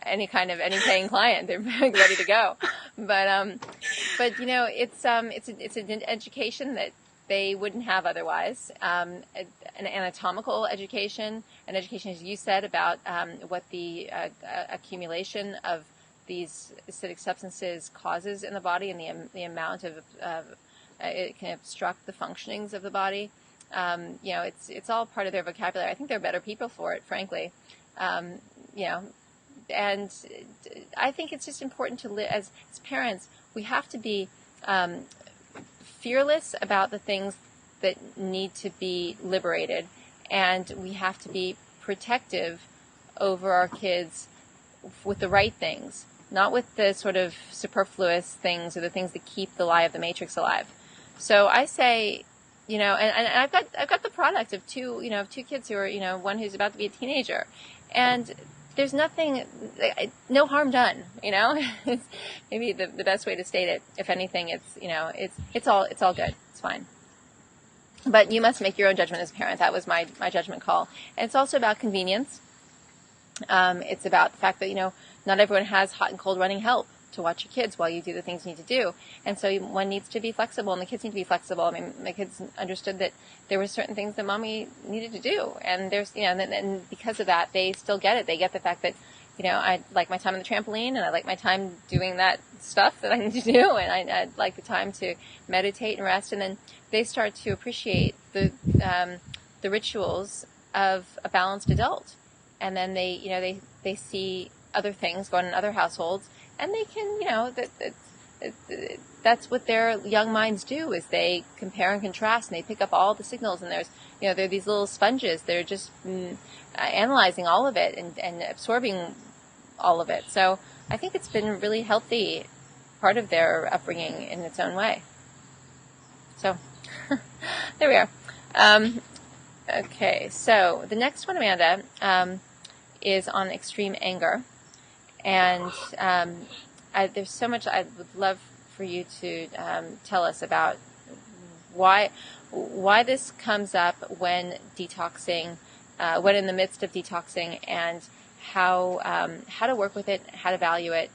any paying client. They're ready to go. But it's an education that they wouldn't have otherwise. An anatomical education, an education, as you said, about what the accumulation of these acidic substances causes in the body and the amount of it can obstruct the functionings of the body. It's all part of their vocabulary. I think they're better people for it, frankly. And I think it's just important to live as parents. We have to be fearless about the things that need to be liberated, and we have to be protective over our kids with the right things, not with the sort of superfluous things or the things that keep the lie of the matrix alive. So I say, and I've got the product of two kids who are, one who's about to be a teenager, and there's no harm done, It's maybe the best way to state it. If anything, it's all good. It's fine. But you must make your own judgment as a parent. That was my judgment call. And it's also about convenience. It's about the fact that, not everyone has hot and cold running help to watch your kids while you do the things you need to do. And so one needs to be flexible, and the kids need to be flexible. I mean, my kids understood that there were certain things that mommy needed to do. And there's, and because of that, they still get it. They get the fact that, I like my time on the trampoline, and I like my time doing that stuff that I need to do. And I like the time to meditate and rest. And then they start to appreciate the rituals of a balanced adult. And then they see other things going on in other households, and they can, that's what their young minds do, is they compare and contrast, and they pick up all the signals, and there's, they're these little sponges. They're just analyzing all of it and absorbing all of it. So I think it's been a really healthy part of their upbringing in its own way. So there we are. Okay, so the next one, Amanda, is on extreme anger. And there's so much I would love for you to tell us about why this comes up when detoxing, when in the midst of detoxing, and how to work with it, how to value it,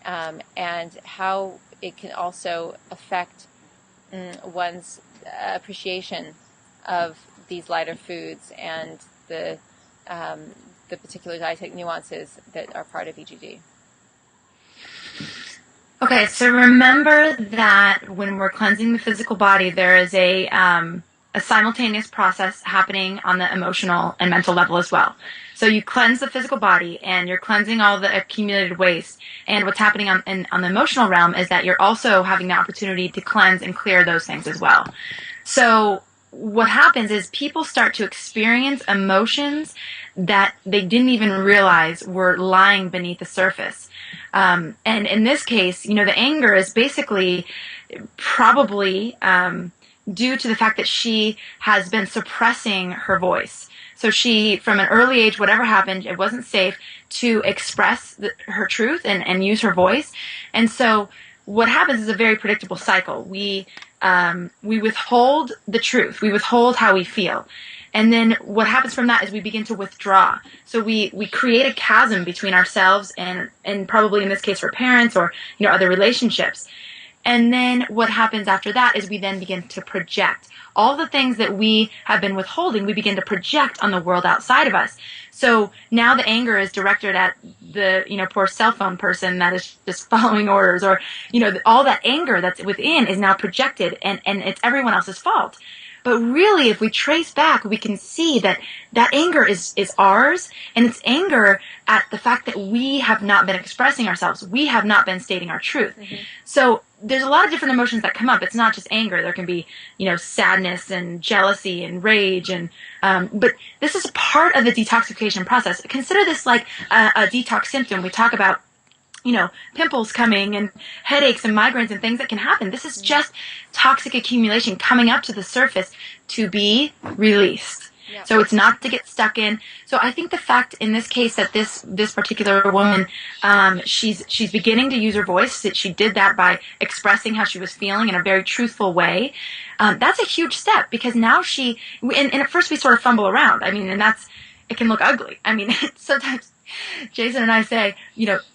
and how it can also affect one's appreciation of these lighter foods and the particular dietetic nuances that are part of EGD. Okay, so remember that when we're cleansing the physical body, there is a simultaneous process happening on the emotional and mental level as well. So you cleanse the physical body, and you're cleansing all the accumulated waste. And what's happening on the emotional realm is that you're also having the opportunity to cleanse and clear those things as well. So what happens is people start to experience emotions that they didn't even realize were lying beneath the surface. And in this case, the anger is basically probably due to the fact that she has been suppressing her voice. So she, from an early age, whatever happened, it wasn't safe to express her truth and use her voice. And so what happens is a very predictable cycle. We withhold the truth. We withhold how we feel. And then what happens from that is we begin to withdraw. So we create a chasm between ourselves and probably in this case her parents or, other relationships. And then what happens after that is we then begin to project. All the things that we have been withholding, we begin to project on the world outside of us. So now the anger is directed at the, poor cell phone person that is just following orders, or, all that anger that's within is now projected and it's everyone else's fault. But really, if we trace back, we can see that anger is ours, and it's anger at the fact that we have not been expressing ourselves. We have not been stating our truth. Mm-hmm. So there's a lot of different emotions that come up. It's not just anger. There can be, sadness and jealousy and rage, and but this is part of the detoxification process. Consider this like a detox symptom. We talk about pimples coming and headaches and migraines and things that can happen. This is just toxic accumulation coming up to the surface to be released. Yep. So it's not to get stuck in. So I think the fact in this case that this particular woman, she's beginning to use her voice, that she did that by expressing how she was feeling in a very truthful way. That's a huge step, because now and at first we sort of fumble around. I mean, and it can look ugly. I mean, sometimes Jason and I say,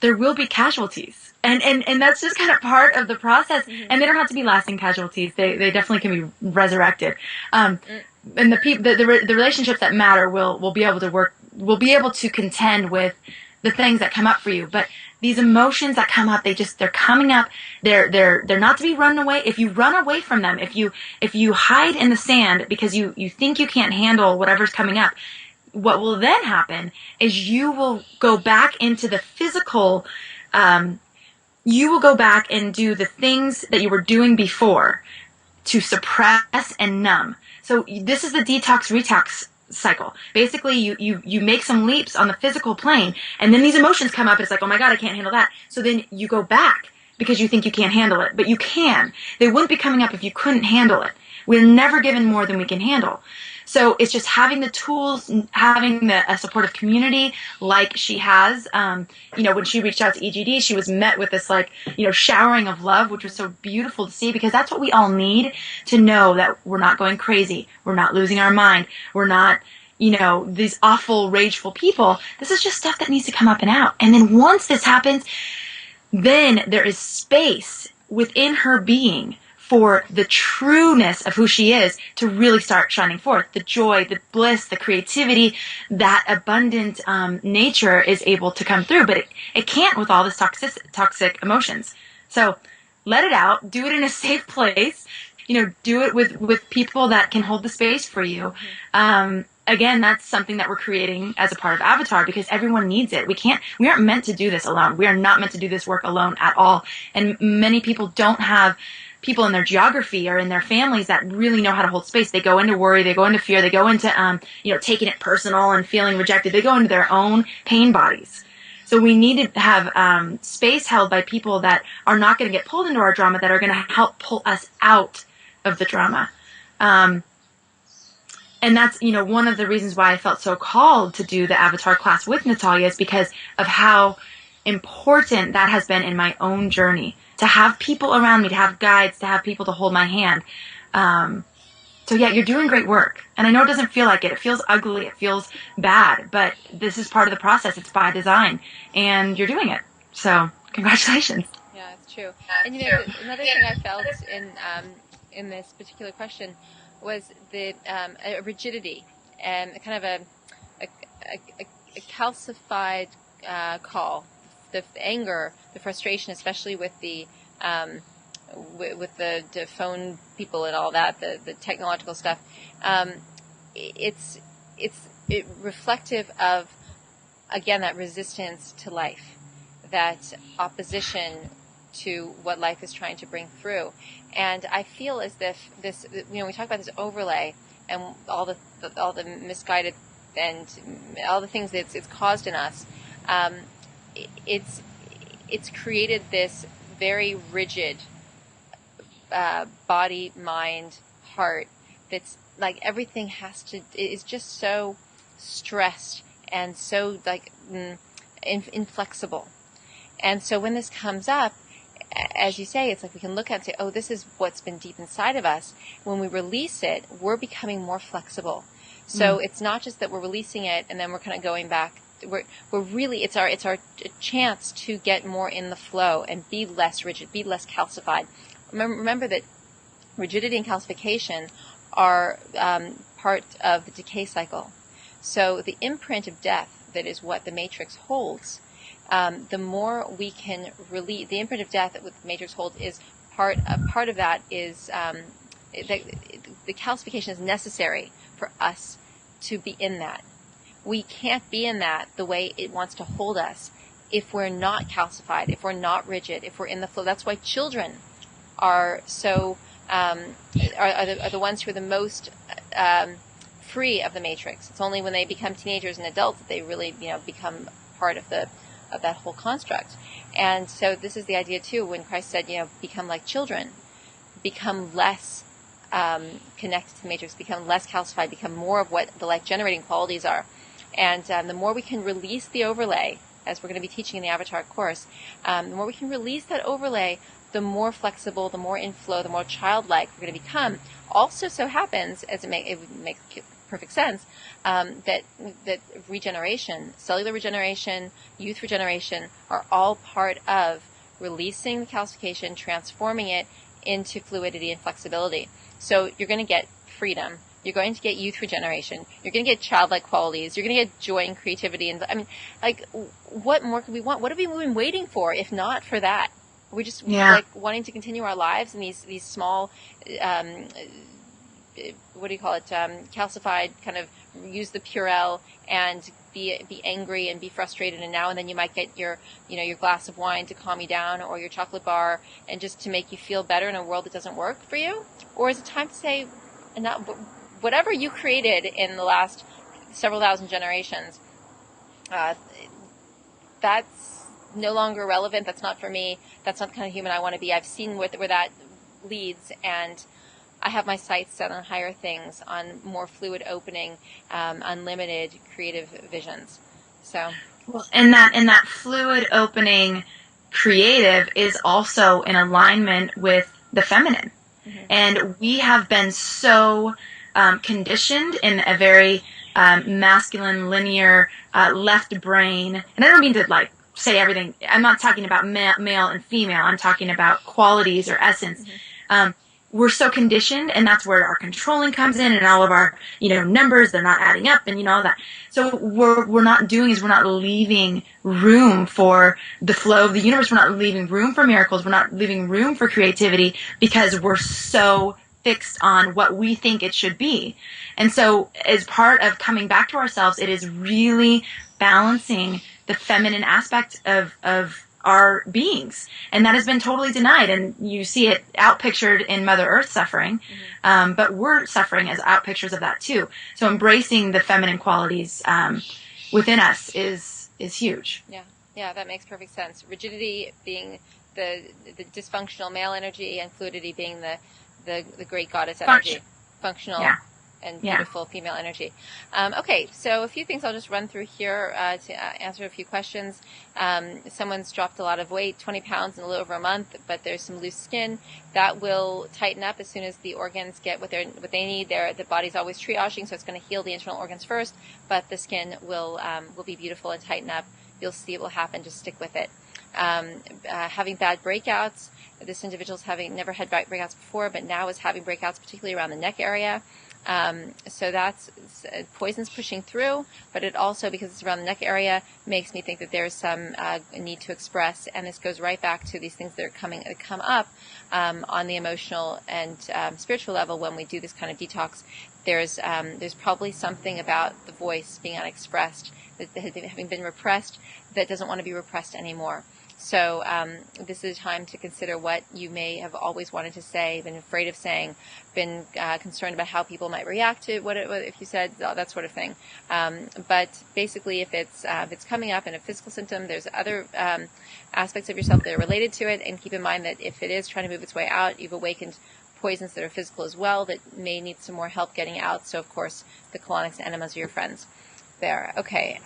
there will be casualties. And that's just kind of part of the process. Mm-hmm. And they don't have to be lasting casualties. They definitely can be resurrected. And the relationships that matter will be able to work, will be able to contend with the things that come up for you. But these emotions that come up, they're coming up. They're not to be run away. If you run away from them, if you hide in the sand because you think you can't handle whatever's coming up, what will then happen is you will go back into the physical, you will go back and do the things that you were doing before to suppress and numb. So this is the detox-retox cycle. Basically, you make some leaps on the physical plane, and then these emotions come up. It's like, oh my God, I can't handle that. So then you go back because you think you can't handle it, but you can. They wouldn't be coming up if you couldn't handle it. We're never given more than we can handle. So it's just having the tools, having a supportive community like she has. When she reached out to EGD, she was met with this showering of love, which was so beautiful to see, because that's what we all need to know, that we're not going crazy. We're not losing our mind. We're not, these awful, rageful people. This is just stuff that needs to come up and out. And then once this happens, then there is space within her being for the trueness of who she is to really start shining forth. The joy, the bliss, the creativity, that abundant nature is able to come through. But it can't with all this toxic emotions. So let it out. Do it in a safe place. Do it with people that can hold the space for you. Again, that's something that we're creating as a part of Avatar, because everyone needs it. We aren't meant to do this alone. We are not meant to do this work alone at all. And many people don't have people in their geography or in their families that really know how to hold space. They go into worry, they go into fear, they go into taking it personal and feeling rejected. They go into their own pain bodies. So we need to have space held by people that are not going to get pulled into our drama, that are going to help pull us out of the drama. And that's, one of the reasons why I felt so called to do the Avatar class with Natalia, is because of how important that has been in my own journey. To have people around me, to have guides, to have people to hold my hand. So yeah, you're doing great work. And I know it doesn't feel like it. It feels ugly. It feels bad. But this is part of the process. It's by design. And you're doing it. So congratulations. Yeah, it's true. And another thing I felt in this particular question was the a rigidity and kind of a calcified call. The anger, the frustration, especially with the phone people and all that, the technological stuff, it's reflective of, again, that resistance to life, that opposition to what life is trying to bring through. And I feel as if this, we talk about this overlay and all the misguided and all the things that it's caused in us. It's created this very rigid body, mind, part that's like everything is just so stressed and so like inflexible. And so when this comes up, as you say, it's like we can look at it and say, oh, this is what's been deep inside of us. When we release it, we're becoming more flexible. So it's not just that we're releasing it and then we're kind of going back. We're really, it's our chance to get more in the flow and be less rigid, be less calcified. Remember that rigidity and calcification are part of the decay cycle. So the imprint of death, that is what the matrix holds, the more we can release, the imprint of death that the matrix holds is part of that is the calcification is necessary for us to be in that. We can't be in that the way it wants to hold us if we're not calcified, if we're not rigid, if we're in the flow. That's why children are so are the ones who are the most free of the matrix. It's only when they become teenagers and adults that they really become part of that whole construct. And so this is the idea too. When Christ said, become like children, become less connected to the matrix, become less calcified, become more of what the life-generating qualities are. And the more we can release the overlay, as we're going to be teaching in the Avatar course, the more we can release that overlay, the more flexible, the more in flow, the more childlike we're going to become. Also, so happens, as it makes perfect sense, that regeneration, cellular regeneration, youth regeneration, are all part of releasing the calcification, transforming it into fluidity and flexibility. So you're going to get freedom. You're going to get youth regeneration. You're going to get childlike qualities. You're going to get joy and creativity. And I mean, like, what more could we want? What have we been waiting for, if not for that? We're just like wanting to continue our lives in these small, what do you call it? Calcified, kind of use the Purell and be angry and be frustrated. And now and then you might get your glass of wine to calm you down, or your chocolate bar, and just to make you feel better in a world that doesn't work for you. Or is it time to say, whatever you created in the last several thousand generations, that's no longer relevant. That's not for me. That's not the kind of human I want to be. I've seen where that leads, and I have my sights set on higher things, on more fluid opening, unlimited creative visions. So, and that fluid opening creative is also in alignment with the feminine. Mm-hmm. And we have been so conditioned in a very masculine, linear, left brain. And I don't mean to say everything. I'm not talking about male and female. I'm talking about qualities or essence. Mm-hmm. We're so conditioned, and that's where our controlling comes in, and all of our, numbers, they're not adding up, and all that. So we're not leaving room for the flow of the universe. We're not leaving room for miracles. We're not leaving room for creativity, because we're so fixed on what we think it should be. And so as part of coming back to ourselves, it is really balancing the feminine aspect of our beings, and that has been totally denied. And you see it outpictured in Mother Earth suffering, mm-hmm. But we're suffering as outpictures of that too. So embracing the feminine qualities within us is huge. Yeah, that makes perfect sense. Rigidity being the dysfunctional male energy, and fluidity being the great goddess energy, functional. Yeah. And beautiful female energy. Okay, so a few things I'll just run through here to answer a few questions. Someone's dropped a lot of weight, 20 pounds in a little over a month, but there's some loose skin. That will tighten up as soon as the organs get what they need. The body's always triaging, so it's going to heal the internal organs first, but the skin will be beautiful and tighten up. You'll see it will happen. Just stick with it. Having bad breakouts. This individual's never had breakouts before, but now is having breakouts, particularly around the neck area. So that's poison's pushing through, but it also, because it's around the neck area, makes me think that there's some need to express, and this goes right back to these things that come up on the emotional and spiritual level when we do this kind of detox. There's probably something about the voice being unexpressed, having been repressed, that doesn't want to be repressed anymore. So this is a time to consider what you may have always wanted to say, been afraid of saying, been concerned about how people might react to what if you said, that sort of thing. But basically, if it's coming up in a physical symptom, there's other aspects of yourself that are related to it. And keep in mind that if it is trying to move its way out, you've awakened poisons that are physical as well that may need some more help getting out. So, of course, the colonics and enemas are your friends there. Okay,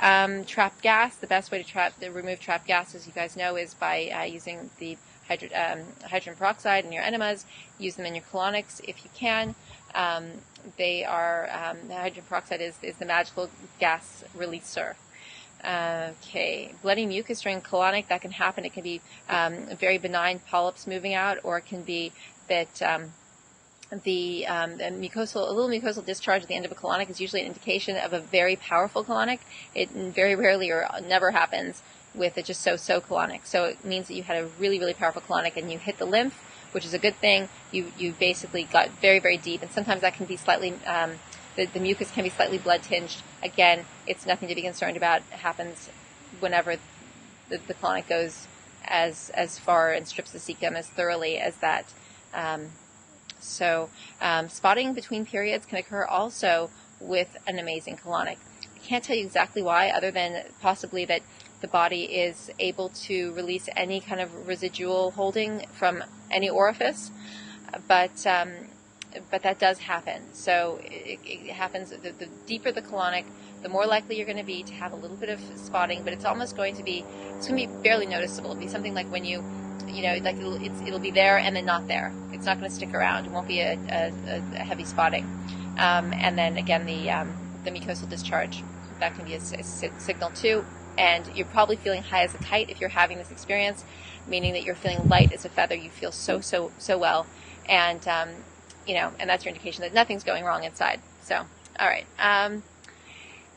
trapped gas. The best way to remove trapped gas, as you guys know, is by using the hydrogen peroxide in your enemas. Use them in your colonics if you can. The hydrogen peroxide is the magical gas releaser. Okay, bloody mucus during colonic, that can happen. It can be very benign polyps moving out, or it can be that a little mucosal discharge at the end of a colonic is usually an indication of a very powerful colonic. It very rarely or never happens with a just so-so colonic. So it means that you had a really, really powerful colonic and you hit the lymph, which is a good thing. You basically got very, very deep, and sometimes that can be slightly the mucus can be slightly blood-tinged. Again, it's nothing to be concerned about. It happens whenever the colonic goes as far and strips the cecum as thoroughly as that. Spotting between periods can occur also with an amazing colonic. I can't tell you exactly why, other than possibly that the body is able to release any kind of residual holding from any orifice, but that does happen. So it happens. The deeper the colonic, the more likely you're going to be to have a little bit of spotting. But it's going to be barely noticeable. It'll be something like when like it'll be there and then not there. It's not going to stick around. It won't be a heavy spotting. And then again, the mucosal discharge, that can be a signal too. And you're probably feeling high as a kite if you're having this experience, meaning that you're feeling light as a feather. You feel so well, and and that's your indication that nothing's going wrong inside. So, all right.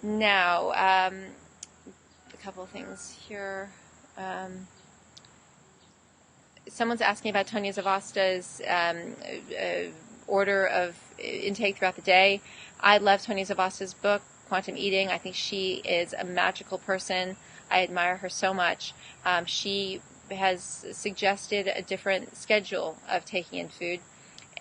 Now, a couple of things here. Someone's asking about Tonya Zavasta's order of intake throughout the day. I love Tonya Zavasta's book, Quantum Eating. I think she is a magical person. I admire her so much. She has suggested a different schedule of taking in food,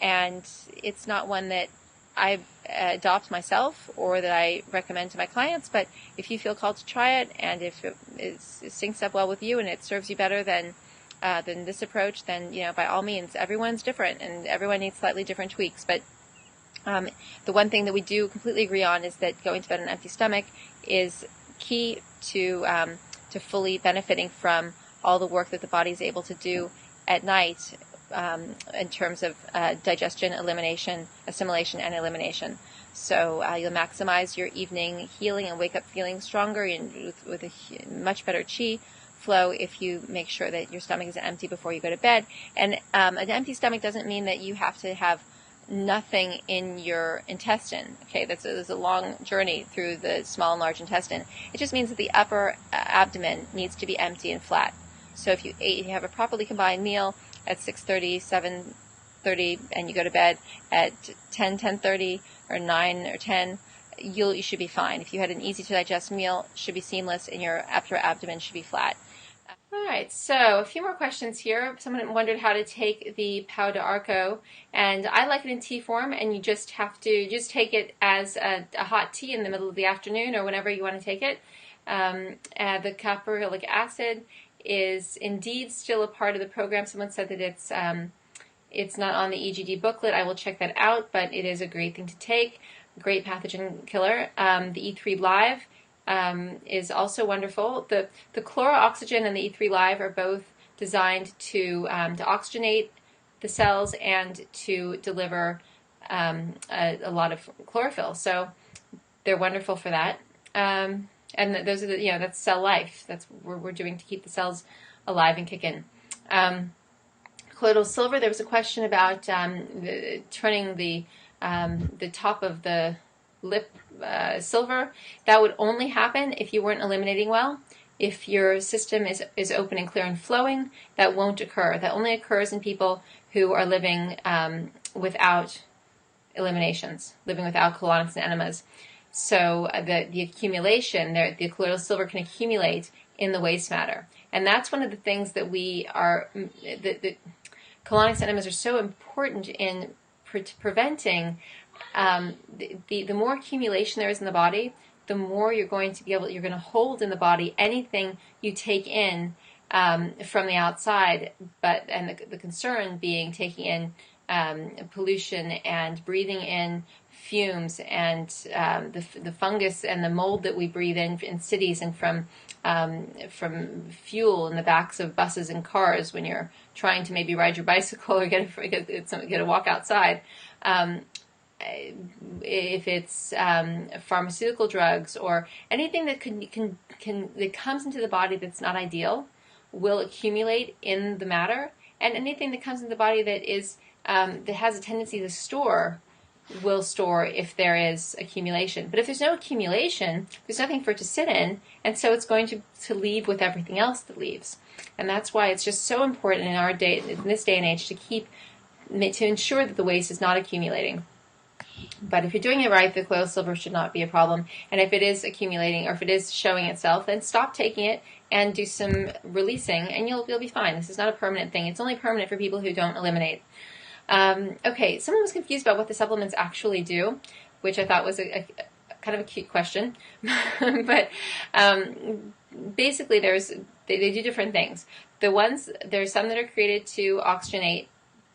and it's not one that I adopt myself or that I recommend to my clients, but if you feel called to try it, and if it syncs up well with you and it serves you better than this approach, then by all means. Everyone's different and everyone needs slightly different tweaks, but the one thing that we do completely agree on is that going to bed on an empty stomach is key to fully benefiting from all the work that the body is able to do at night in terms of digestion, elimination, assimilation, and elimination. So you'll maximize your evening healing and wake up feeling stronger and with a much better chi flow if you make sure that your stomach is empty before you go to bed. And an empty stomach doesn't mean that you have to have nothing in your intestine. Okay, that's a long journey through the small and large intestine. It just means that the upper abdomen needs to be empty and flat. So if you have a properly combined meal at 6:30, 7:30, and you go to bed at 10, 10:30, or 9 or 10, you should be fine. If you had an easy to digest meal, it should be seamless, and your upper abdomen should be flat. All right, so a few more questions here. Someone wondered how to take the Pau de Arco, and I like it in tea form, and you just have to take it as a hot tea in the middle of the afternoon or whenever you want to take it. The caprylic acid is indeed still a part of the program. Someone said that it's not on the EGD booklet. I will check that out, but it is a great thing to take. Great pathogen killer. The E3 Live is also wonderful. The chlorooxygen and the E3 Live are both designed to oxygenate the cells and to deliver a lot of chlorophyll. So they're wonderful for that. And those are that's cell life. That's what we're doing to keep the cells alive and kick in. Colloidal silver. There was a question about turning the top of the lip silver. That would only happen if you weren't eliminating well. If your system is open and clear and flowing, that won't occur. That only occurs in people who are living without eliminations, living without colonics and enemas. So the accumulation, the colloidal silver can accumulate in the waste matter. And that's one of the things that the colonics and enemas are so important in preventing. The more accumulation there is in the body, the more you're going to hold in the body anything you take in from the outside, and the concern being taking in pollution and breathing in fumes and the fungus and the mold that we breathe in cities, and from fuel in the backs of buses and cars when you're trying to maybe ride your bicycle or get a walk outside. If it's pharmaceutical drugs or anything that that comes into the body that's not ideal, will accumulate in the matter, and anything that comes into the body that is that has a tendency to store will store if there is accumulation. But if there's no accumulation, there's nothing for it to sit in, and so it's going to leave with everything else that leaves. And that's why it's just so important in this day and age, to ensure that the waste is not accumulating. But if you're doing it right, the colloidal silver should not be a problem. And if it is accumulating, or if it is showing itself, then stop taking it and do some releasing, and you'll be fine. This is not a permanent thing. It's only permanent for people who don't eliminate. Okay, someone was confused about what the supplements actually do, which I thought was a kind of a cute question. But basically, they do different things. There's some that are created to oxygenate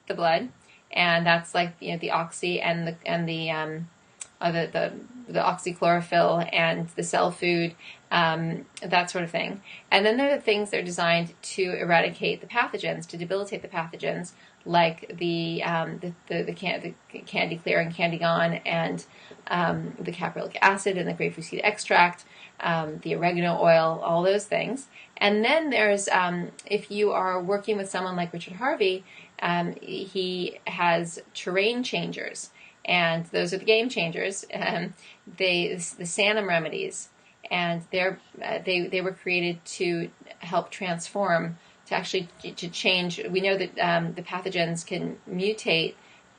the blood, and that's like the oxy and the oxychlorophyll and the cell food, that sort of thing. And then there are the things that are designed to eradicate the pathogens, to debilitate the pathogens, like the Candy Clear and Candy Gone, and the caprylic acid and the grapefruit seed extract, the oregano oil, all those things. And then there's, if you are working with someone like Richard Harvey, he has terrain changers, and those are the game changers. The Sanum remedies, and they were created to help transform, to change. We know that the pathogens can mutate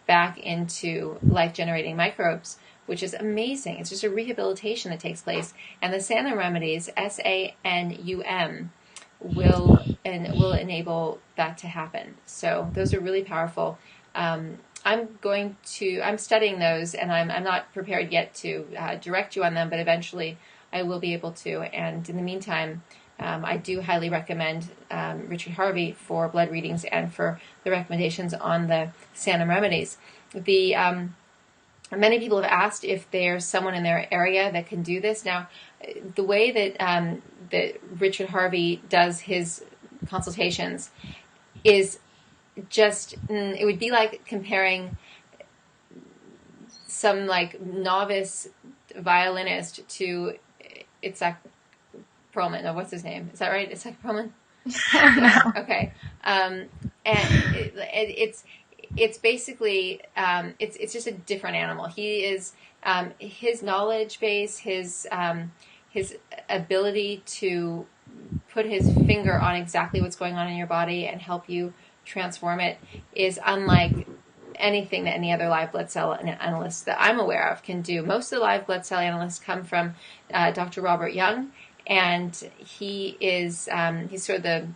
back into life-generating microbes, which is amazing. It's just a rehabilitation that takes place. And the Sanum remedies, SANUM, will enable that to happen. So those are really powerful. I'm studying those, and I'm not prepared yet to direct you on them, but eventually I will be able to. And in the meantime, I do highly recommend Richard Harvey for blood readings and for the recommendations on the Sanum remedies. Many people have asked if there's someone in their area that can do this. Now, the way that Richard Harvey does his consultations is just, it would be like comparing some like novice violinist to Itzhak Perlman. No, what's his name? Is that right? Itzhak Perlman? No. Okay. And it's basically, it's just a different animal. He is, his knowledge base, his ability to put his finger on exactly what's going on in your body and help you transform it is unlike anything that any other live blood cell analyst that I'm aware of can do. Most of the live blood cell analysts come from Dr. Robert Young, and he is he's sort of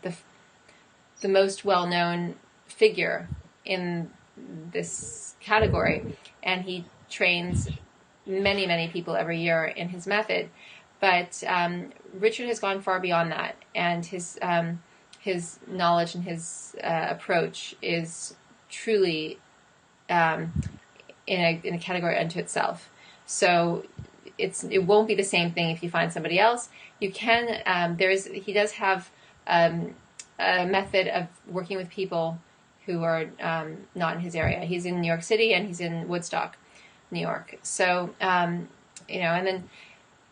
the most well-known figure in this category, and he trains many, many people every year in his method. But Richard has gone far beyond that, and his knowledge and his approach is truly in a category unto itself. So it won't be the same thing if you find somebody else. You can he does have a method of working with people who are not in his area. He's in New York City, and he's in Woodstock, New York. So and then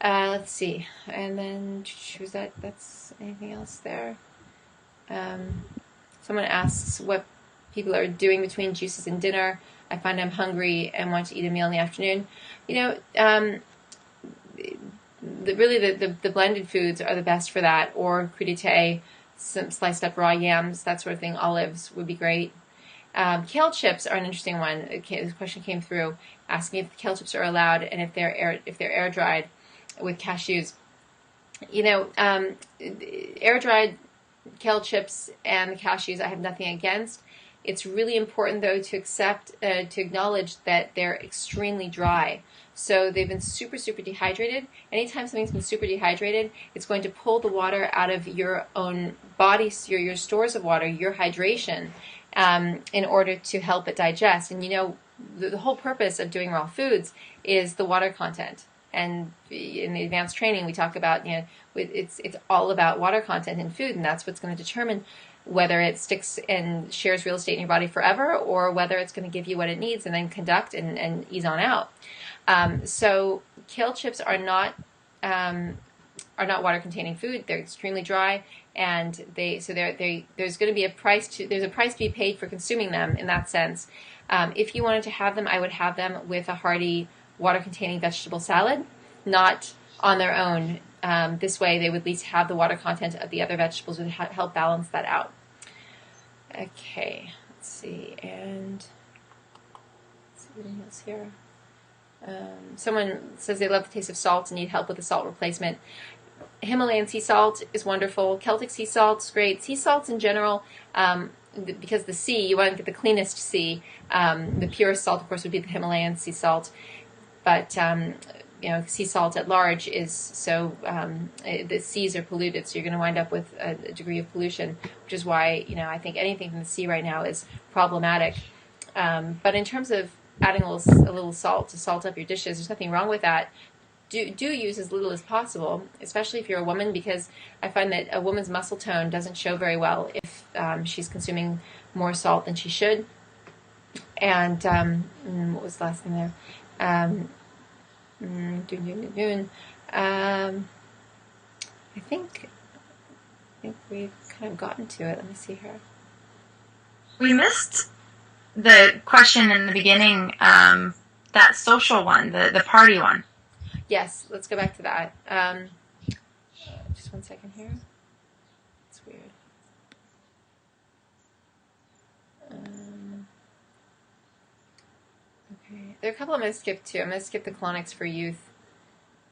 let's see, and then that's anything else there. Someone asks what people are doing between juices and dinner. I find I'm hungry and want to eat a meal in the afternoon. The blended foods are the best for that, or crudité, some sliced up raw yams, that sort of thing. Olives would be great. Kale chips are an interesting one. This question came through asking if kale chips are allowed and if they're air dried with cashews. Air dried kale chips and the cashews I have nothing against. It's really important, though, to acknowledge that they're extremely dry. So they've been super, super dehydrated. Anytime something's been super dehydrated, it's going to pull the water out of your own body, your stores of water, your hydration, in order to help it digest. And the whole purpose of doing raw foods is the water content. And in the advanced training, we talk about, it's all about water content in food, and that's what's going to determine whether it sticks and shares real estate in your body forever, or whether it's going to give you what it needs and then conduct and ease on out. So kale chips are not water-containing food. They're extremely dry, and there's going to be a price to be paid for consuming them in that sense. If you wanted to have them, I would have them with a hearty water-containing vegetable salad, not on their own. This way, they would at least have the water content of the other vegetables, would help balance that out. Okay, let's see, and let's see what else here. Someone says they love the taste of salt and need help with the salt replacement. Himalayan sea salt is wonderful. Celtic sea salt is great. Sea salts in general, because the sea, you want to get the cleanest sea. The purest salt, of course, would be the Himalayan sea salt. But sea salt at large is so the seas are polluted, so you're going to wind up with a degree of pollution, which is why I think anything from the sea right now is problematic. But in terms of adding a little salt to salt up your dishes, there's nothing wrong with that. Do use as little as possible, especially if you're a woman, because I find that a woman's muscle tone doesn't show very well if she's consuming more salt than she should. And what was the last thing there? I think we've kind of gotten to it. Let me see here. We missed the question in the beginning, that social one, the party one. Yes, let's go back to that. Just 1 second here. It's weird. Okay, there are a couple I'm going to skip too. I'm going to skip the colonics for youth.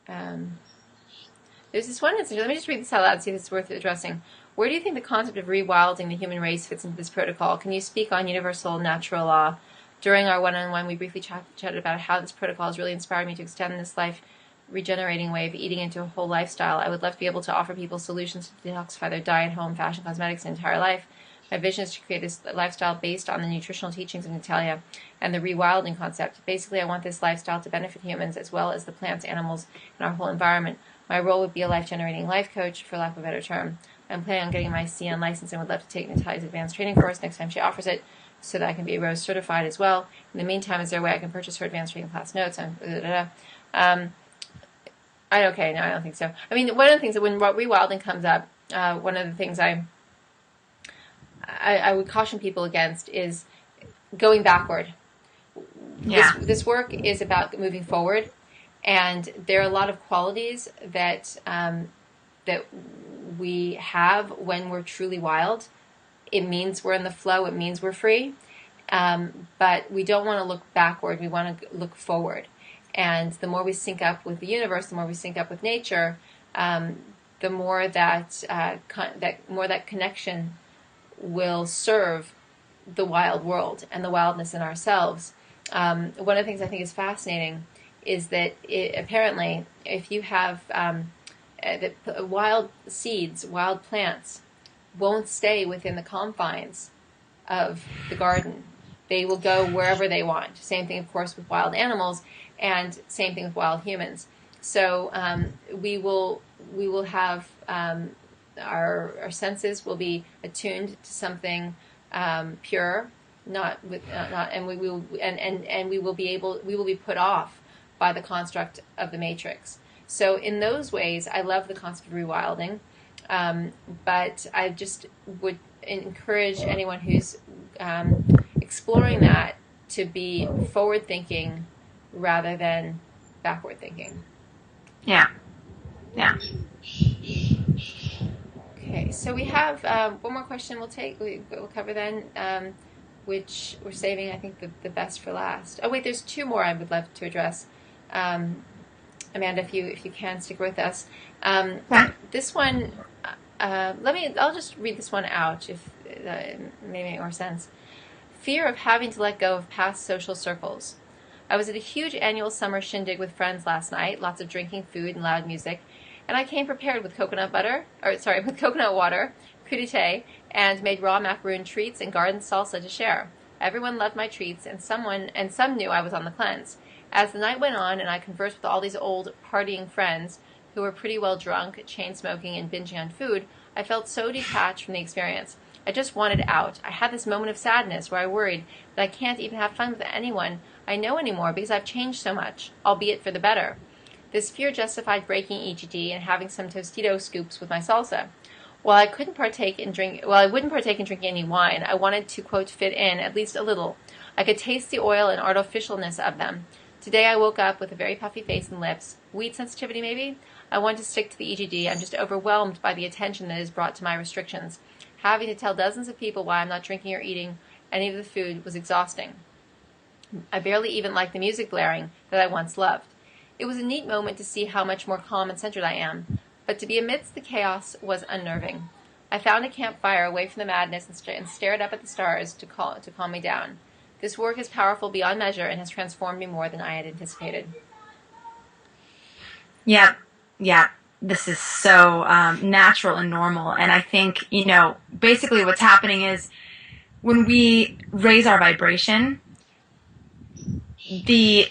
There's this one instance. Let me just read this out loud, see if it's worth addressing. Where do you think the concept of rewilding the human race fits into this protocol? Can you speak on universal natural law? During our one-on-one, we briefly chatted about how this protocol has really inspired me to extend this life-regenerating way of eating into a whole lifestyle. I would love to be able to offer people solutions to detoxify their diet, home, fashion, cosmetics, and entire life. My vision is to create this lifestyle based on the nutritional teachings of Natalia and the rewilding concept. Basically, I want this lifestyle to benefit humans as well as the plants, animals, and our whole environment. My role would be a life-generating life coach, for lack of a better term. I'm planning on getting my CN license and would love to take Natalia's advanced training course next time she offers it, so that I can be Rose certified as well. In the meantime, is there a way I can purchase her advanced training class notes? I don't think so. I mean, one of the things that when rewilding comes up, one of the things I would caution people against is going backward. Yeah. This work is about moving forward, and there are a lot of qualities that that we have when we're truly wild. It means we're in the flow. It means we're free. But we don't want to look backward. We want to look forward. And the more we sync up with the universe, the more we sync up with nature, the more that connection will serve the wild world and the wildness in ourselves. One of the things I think is fascinating is that apparently, if you have wild seeds, wild plants, won't stay within the confines of the garden. They will go wherever they want. Same thing, of course, with wild animals, and same thing with wild humans. So we will have our senses will be attuned to something pure, and we will be put off by the construct of the matrix. So in those ways, I love the concept of rewilding. But I just would encourage anyone who's exploring that to be forward-thinking rather than backward-thinking. Yeah. Yeah. Okay, so we have one more question we'll cover then, which we're saving, I think, the best for last. Oh, wait, there's two more I would love to address. Amanda, if you can, stick with us. This one... I'll just read this one out if it may make more sense. Fear of having to let go of past social circles. I was at a huge annual summer shindig with friends last night, lots of drinking, food, and loud music, and I came prepared with coconut water, crudité and made raw macaroon treats and garden salsa to share. Everyone loved my treats, and some knew I was on the cleanse. As the night went on and I conversed with all these old partying friends who were pretty well drunk, chain smoking, and binging on food, I felt so detached from the experience. I just wanted out. I had this moment of sadness where I worried that I can't even have fun with anyone I know anymore because I've changed so much, albeit for the better. This fear justified breaking EGD and having some Tostito scoops with my salsa. While I wouldn't partake in drinking any wine, I wanted to, quote, fit in at least a little. I could taste the oil and artificialness of them. Today I woke up with a very puffy face and lips. Wheat sensitivity, maybe? I want to stick to the EGD. I'm just overwhelmed by the attention that is brought to my restrictions. Having to tell dozens of people why I'm not drinking or eating any of the food was exhausting. I barely even like the music blaring that I once loved. It was a neat moment to see how much more calm and centered I am, but to be amidst the chaos was unnerving. I found a campfire away from the madness and stared up at the stars to calm me down. This work is powerful beyond measure and has transformed me more than I had anticipated. Yeah. This is so natural and normal. And I think, basically what's happening is when we raise our vibration, the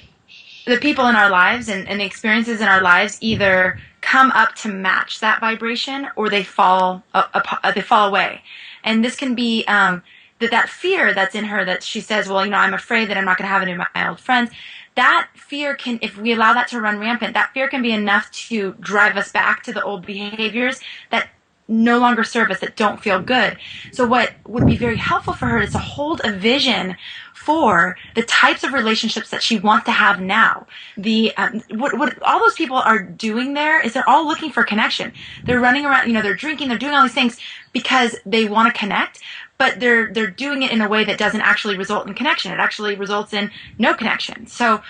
people in our lives and the experiences in our lives either come up to match that vibration or they fall away. And this can be that fear that's in her that she says, well, I'm afraid that I'm not going to have any of my old friends. That fear can, if we allow that to run rampant, that fear can be enough to drive us back to the old behaviors that no longer serve us, that don't feel good. So what would be very helpful for her is to hold a vision for the types of relationships that she wants to have now. What all those people are doing there is they're all looking for connection. They're running around, they're drinking, they're doing all these things because they want to connect, but they're doing it in a way that doesn't actually result in connection. It actually results in no connection. So,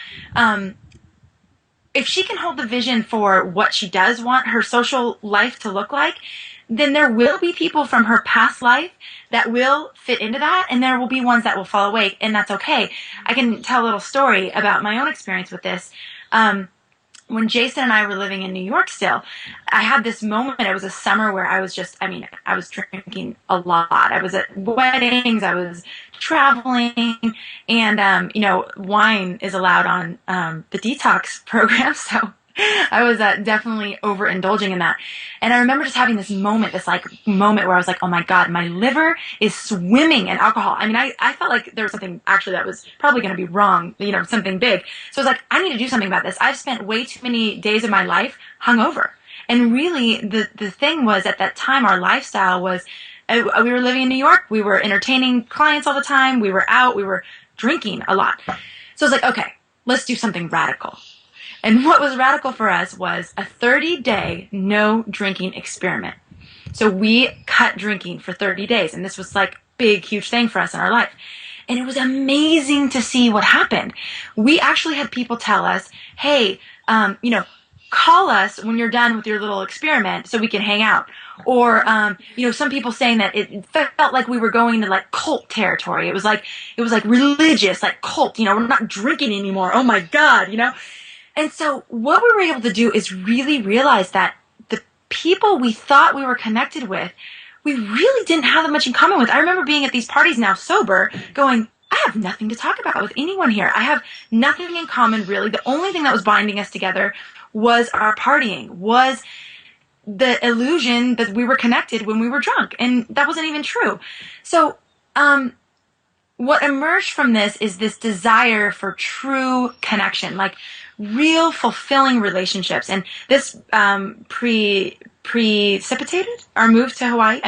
if she can hold the vision for what she does want her social life to look like, then there will be people from her past life that will fit into that, and there will be ones that will fall away, and that's okay. I can tell a little story about my own experience with this. When Jason and I were living in New York still, I had this moment. It was a summer where I was drinking a lot. I was at weddings, I was traveling, and, wine is allowed on the detox program, so I was definitely overindulging in that. And I remember just having this moment where I was like, oh my God, my liver is swimming in alcohol. I felt like there was something actually that was probably going to be wrong, something big. So I was like, I need to do something about this. I've spent way too many days of my life hungover. And really the thing was at that time, our lifestyle was, we were living in New York. We were entertaining clients all the time. We were out. We were drinking a lot. So I was like, okay, let's do something radical. And what was radical for us was a 30-day no drinking experiment. So we cut drinking for 30 days. And this was like big, huge thing for us in our life. And it was amazing to see what happened. We actually had people tell us, hey, call us when you're done with your little experiment so we can hang out. Or, some people saying that it felt like we were going to like cult territory. It was like religious, like cult, we're not drinking anymore. Oh my God, And so what we were able to do is really realize that the people we thought we were connected with, we really didn't have that much in common with. I remember being at these parties now sober going, I have nothing to talk about with anyone here. I have nothing in common really. The only thing that was binding us together was our partying, was the illusion that we were connected when we were drunk. And that wasn't even true. So, what emerged from this is this desire for true connection, like real fulfilling relationships. And this precipitated our move to Hawaii.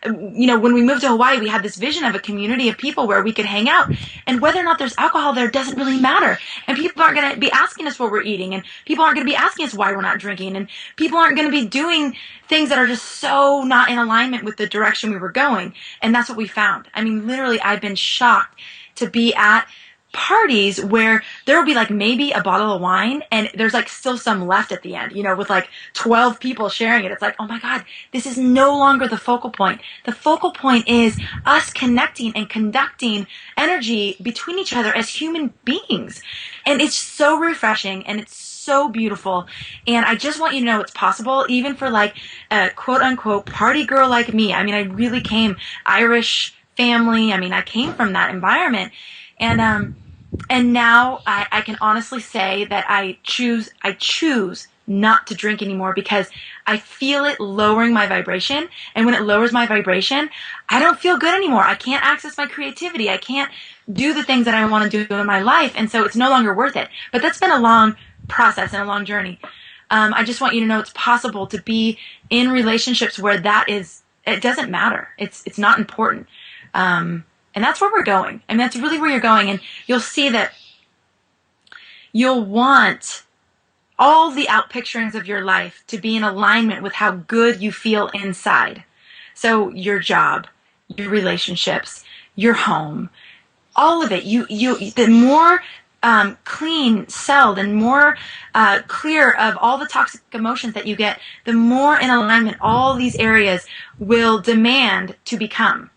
When we moved to Hawaii, we had this vision of a community of people where we could hang out. And whether or not there's alcohol there doesn't really matter. And people aren't going to be asking us what we're eating. And people aren't going to be asking us why we're not drinking. And people aren't going to be doing things that are just so not in alignment with the direction we were going. And that's what we found. Literally, I've been shocked to be at parties where there will be like maybe a bottle of wine and there's like still some left at the end, with like 12 people sharing it. It's like, oh my God, this is no longer the focal point. The focal point is us connecting and conducting energy between each other as human beings. And it's so refreshing and it's so beautiful. And I just want you to know it's possible, even for like a quote unquote party girl like me. I mean, I really came Irish family. I mean, I came from that environment. And now I can honestly say that I choose not to drink anymore because I feel it lowering my vibration. And when it lowers my vibration, I don't feel good anymore. I can't access my creativity. I can't do the things that I want to do in my life. And so it's no longer worth it. But that's been a long process and a long journey. I just want you to know it's possible to be in relationships where it doesn't matter. It's not important. And that's where we're going. I mean, that's really where you're going. And you'll see that you'll want all the outpicturings of your life to be in alignment with how good you feel inside. So your job, your relationships, your home, all of it. The more clean celled and more clear of all the toxic emotions that you get, the more in alignment all these areas will demand to become.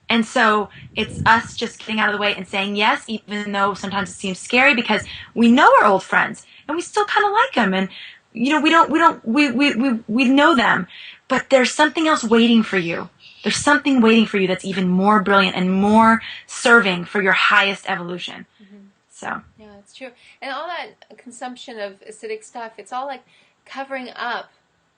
And so it's us just getting out of the way and saying yes, even though sometimes it seems scary because we know our old friends and we still kind of like them. And, we know them, but there's something else waiting for you. There's something waiting for you that's even more brilliant and more serving for your highest evolution. Mm-hmm. So. Yeah, that's true. And all that consumption of acidic stuff, it's all like covering up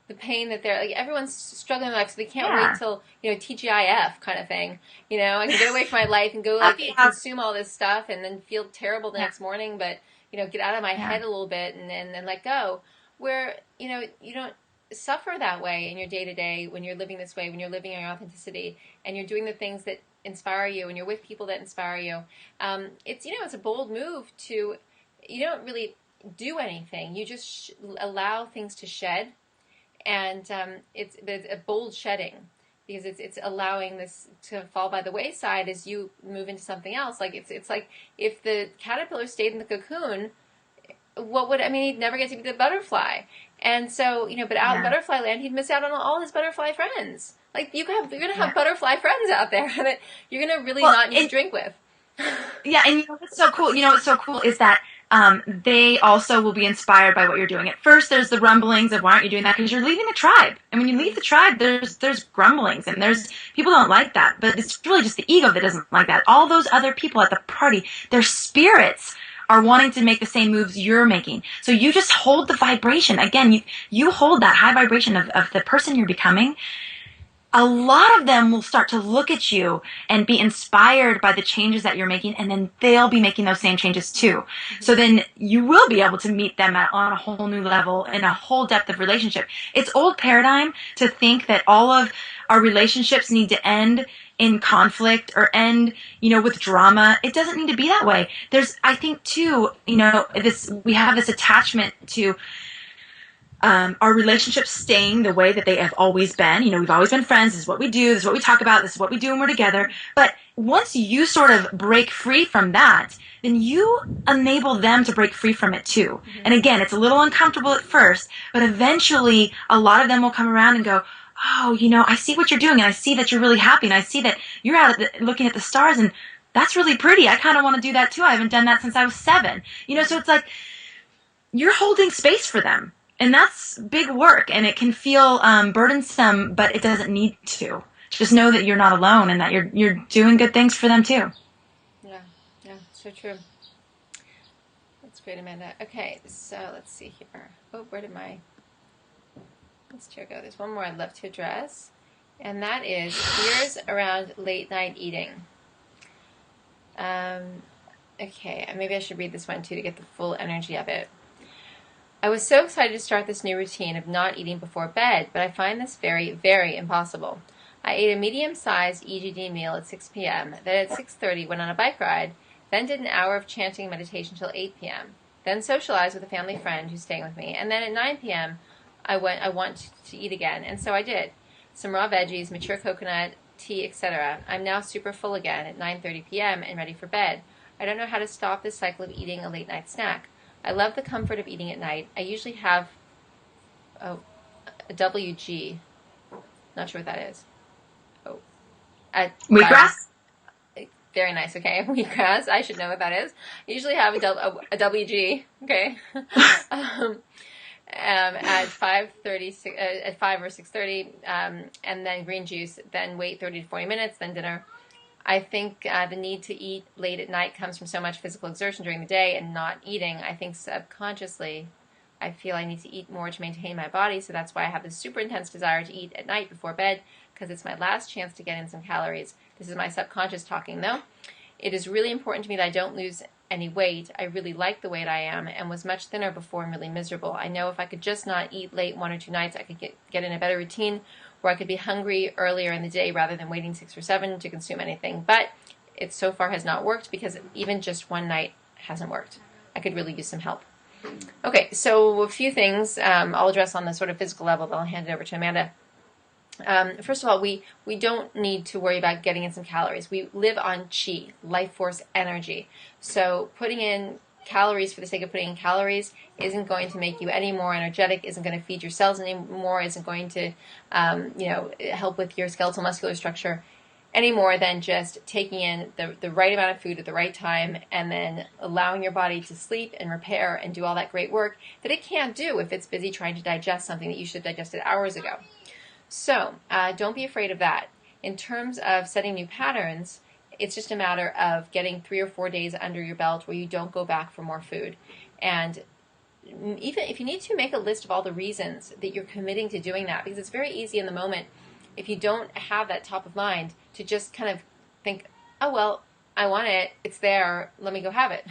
the pain that they're like. Everyone's struggling in life, so they can't wait till TGIF kind of thing. I can get away from my life and go consume all this stuff and then feel terrible the next morning, but get out of my head a little bit and then let go. Where you don't suffer that way in your day to day when you're living this way, when you're living your authenticity and you're doing the things that inspire you and you're with people that inspire you. It's a bold move to. You don't really do anything. You just allow things to shed. And it's a bold shedding because it's allowing this to fall by the wayside as you move into something else. Like it's like if the caterpillar stayed in the cocoon, he'd never get to be the butterfly. And so, but out in butterfly land, he'd miss out on all his butterfly friends. Like you're going to have butterfly friends out there that you're going to really not need to drink with. Yeah, and what's so cool? What's so cool is that they also will be inspired by what you're doing. At first, there's the rumblings of why aren't you doing that? Because you're leaving the tribe, and when you leave the tribe, there's grumblings, and there's people don't like that. But it's really just the ego that doesn't like that. All those other people at the party, their spirits are wanting to make the same moves you're making. So you just hold the vibration. Again, you hold that high vibration of the person you're becoming. A lot of them will start to look at you and be inspired by the changes that you're making, and then they'll be making those same changes too. Mm-hmm. So then you will be able to meet them on a whole new level in a whole depth of relationship. It's old paradigm to think that all of our relationships need to end in conflict or end, with drama. It doesn't need to be that way. I think too, we have this attachment to our relationships staying the way that they have always been. We've always been friends. This is what we do. This is what we talk about. This is what we do when we're together. But once you sort of break free from that, then you enable them to break free from it too. Mm-hmm. And again, it's a little uncomfortable at first, but eventually a lot of them will come around and go, oh, I see what you're doing, and I see that you're really happy, and I see that you're out looking at the stars, and that's really pretty. I kind of want to do that too. I haven't done that since I was 7. So it's like you're holding space for them. And that's big work, and it can feel burdensome, but it doesn't need to. Just know that you're not alone, and that you're doing good things for them too. Yeah, so true. That's great, Amanda. Okay, so let's see here. Oh, where did my chair go? There's one more I'd love to address, and that is fears around late night eating. Okay, maybe I should read this one too to get the full energy of it. I was so excited to start this new routine of not eating before bed, but I find this very, very impossible. I ate a medium-sized EGD meal at 6 p.m., then at 6:30 went on a bike ride, then did an hour of chanting meditation till 8 p.m., then socialized with a family friend who's staying with me, and then at 9 p.m. I want to eat again, and so I did. Some raw veggies, mature coconut, tea, etc. I'm now super full again at 9:30 p.m. and ready for bed. I don't know how to stop this cycle of eating a late-night snack. I love the comfort of eating at night. I usually have a WG. Not sure what that is. Wheatgrass? Very nice, okay. Wheatgrass, I should know what that is. I usually have a WG, okay. At 5:30, at 5 or 6:30, and then green juice, then wait 30 to 40 minutes, then dinner. I think the need to eat late at night comes from so much physical exertion during the day and not eating. I think subconsciously I feel I need to eat more to maintain my body, so that's why I have this super intense desire to eat at night before bed, because it's my last chance to get in some calories. This is my subconscious talking, though. It is really important to me that I don't lose any weight. I really like the weight I am and was much thinner before and really miserable. I know if I could just not eat late 1 or 2 nights, I could get in a better routine where I could be hungry earlier in the day rather than waiting 6 or 7 to consume anything. But it so far has not worked because even just one night hasn't worked. I could really use some help. Okay, so a few things I'll address on the sort of physical level, but I'll hand it over to Amanda. First of all, we don't need to worry about getting in some calories. We live on chi, life force energy. So putting in calories for the sake of putting in calories isn't going to make you any more energetic, isn't going to feed your cells anymore, isn't going to help with your skeletal muscular structure any more than just taking in the right amount of food at the right time and then allowing your body to sleep and repair and do all that great work that it can't do if it's busy trying to digest something that you should have digested hours ago. So don't be afraid of that. In terms of setting new patterns, it's just a matter of getting 3 or 4 days under your belt where you don't go back for more food. And even if you need to, make a list of all the reasons that you're committing to doing that, because it's very easy in the moment, if you don't have that top of mind, to just kind of think, oh, well, I want it, it's there, let me go have it.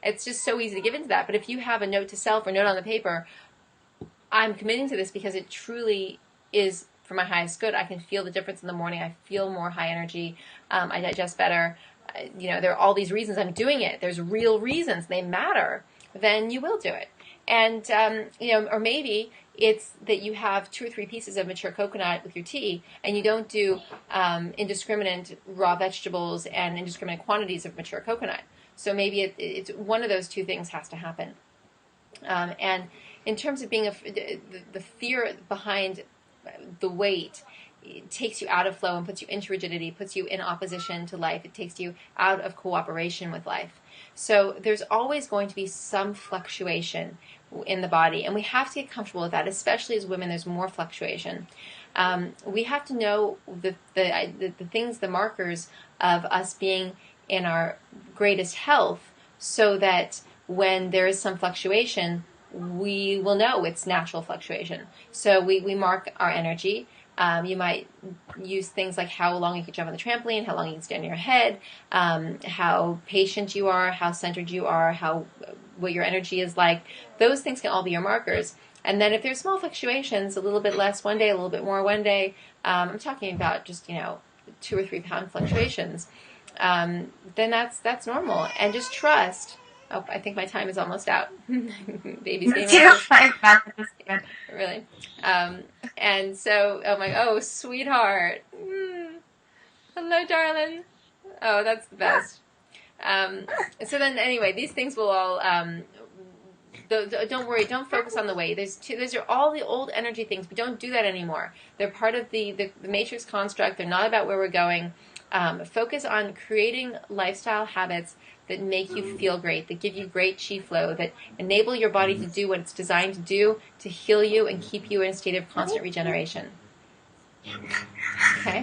It's just so easy to give into that. But if you have a note to self or note on the paper, I'm committing to this because it truly is for my highest good. I can feel the difference in the morning. I feel more high energy. I digest better. There are all these reasons I'm doing it. There's real reasons. They matter. Then you will do it. And, or maybe it's that you have 2 or 3 pieces of mature coconut with your tea and you don't do indiscriminate raw vegetables and indiscriminate quantities of mature coconut. So maybe it's one of those 2 things has to happen. And in terms of being the fear behind the weight, it takes you out of flow and puts you into rigidity, puts you in opposition to life. It takes you out of cooperation with life. So there's always going to be some fluctuation in the body, and we have to get comfortable with that, especially as women. There's more fluctuation. We have to know the things, the markers of us being in our greatest health, so that when there is some fluctuation, we will know it's natural fluctuation. So we mark our energy. You might use things like how long you can jump on the trampoline, how long you can stand on your head, how patient you are, how centered you are, what your energy is like. Those things can all be your markers. And then if there's small fluctuations, a little bit less one day, a little bit more one day, I'm talking about just 2 or 3 pound fluctuations, then that's normal. And just trust. Oh, I think my time is almost out. Baby's getting ready. Really. And so, sweetheart. Hello, darling. Oh, that's the best. So then, anyway, these things will all. Don't worry. Don't focus on the weight. Those are all the old energy things. We don't do that anymore. They're part of the matrix construct. They're not about where we're going. Focus on creating lifestyle habits that make you feel great, that give you great chi flow, that enable your body to do what it's designed to do, to heal you and keep you in a state of constant regeneration. Okay.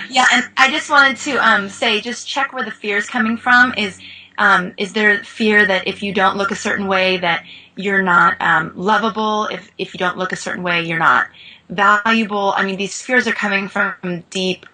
Yeah, and I just wanted to say, just check where the fear is coming from. Is there fear that if you don't look a certain way that you're not lovable? If you don't look a certain way, you're not valuable? I mean, these fears are coming from deep,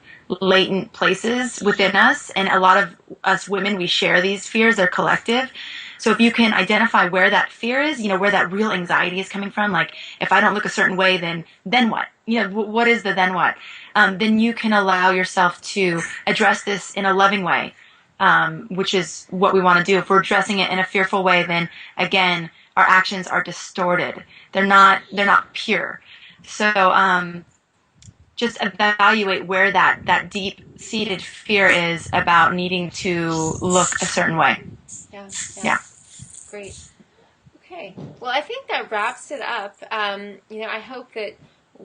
latent places within us, and a lot of us women, we share these fears. They're collective. So if you can identify where that fear is, where that real anxiety is coming from, like if I don't look a certain way, then what? What is the then what? Then you can allow yourself to address this in a loving way, which is what we want to do. If we're addressing it in a fearful way, then again, our actions are distorted. They're not pure. So just evaluate where that deep-seated fear is about needing to look a certain way. Yeah. Great. Okay. Well, I think that wraps it up. I hope that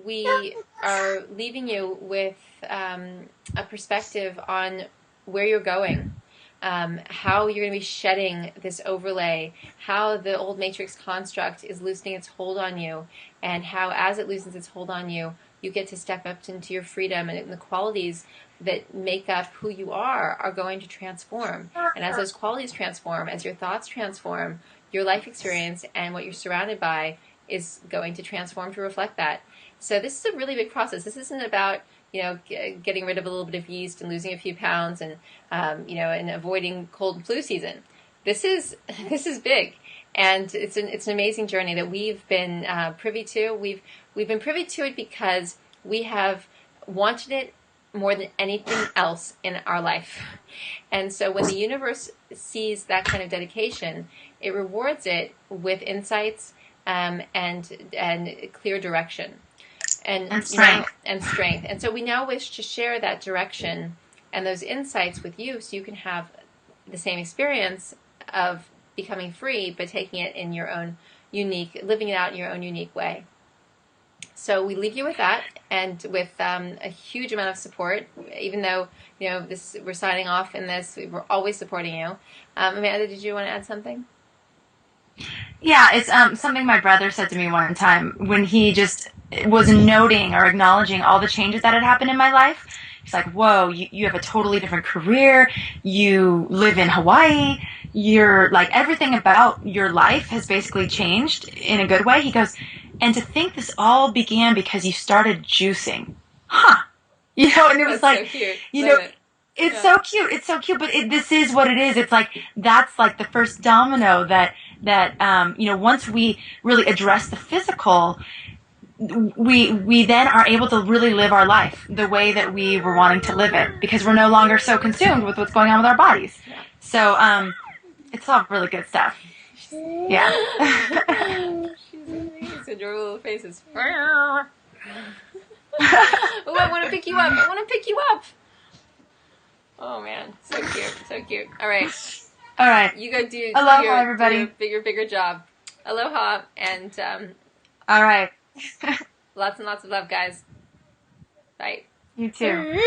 we are leaving you with a perspective on where you're going, how you're going to be shedding this overlay, how the old matrix construct is loosening its hold on you, and how as it loosens its hold on you, you get to step up into your freedom, and the qualities that make up who you are going to transform. And as those qualities transform, as your thoughts transform, your life experience and what you're surrounded by is going to transform to reflect that. So this is a really big process. This isn't about, getting rid of a little bit of yeast and losing a few pounds and, and avoiding cold and flu season. This is big. And it's an amazing journey that we've been privy to. We've been privy to it because we have wanted it more than anything else in our life. And so when the universe sees that kind of dedication, it rewards it with insights and clear direction. And strength. And strength. And so we now wish to share that direction and those insights with you so you can have the same experience of becoming free, but taking it in your own living it out in your own unique way. So we leave you with that, and with a huge amount of support. Even though we're signing off in this, we're always supporting you. Amanda, did you want to add something? Yeah, it's something my brother said to me one time when he just was noting or acknowledging all the changes that had happened in my life. He's like, "Whoa, you have a totally different career. You live in Hawaii. You're like, everything about your life has basically changed in a good way." He goes, "And to think this all began because you started juicing." Huh. And it was That's like, so cute. It's so cute. It's so cute, but this is what it is. It's like, that's like the first domino that once we really address the physical, we then are able to really live our life the way that we were wanting to live it, because we're no longer so consumed with what's going on with our bodies. So, it's all really good stuff. Yeah. She's amazing. Your little faces. Oh, I want to pick you up. Oh man, so cute. All right. You go do Aloha, everybody. Do a bigger job. Aloha, and all right. Lots and lots of love, guys. Bye. You too.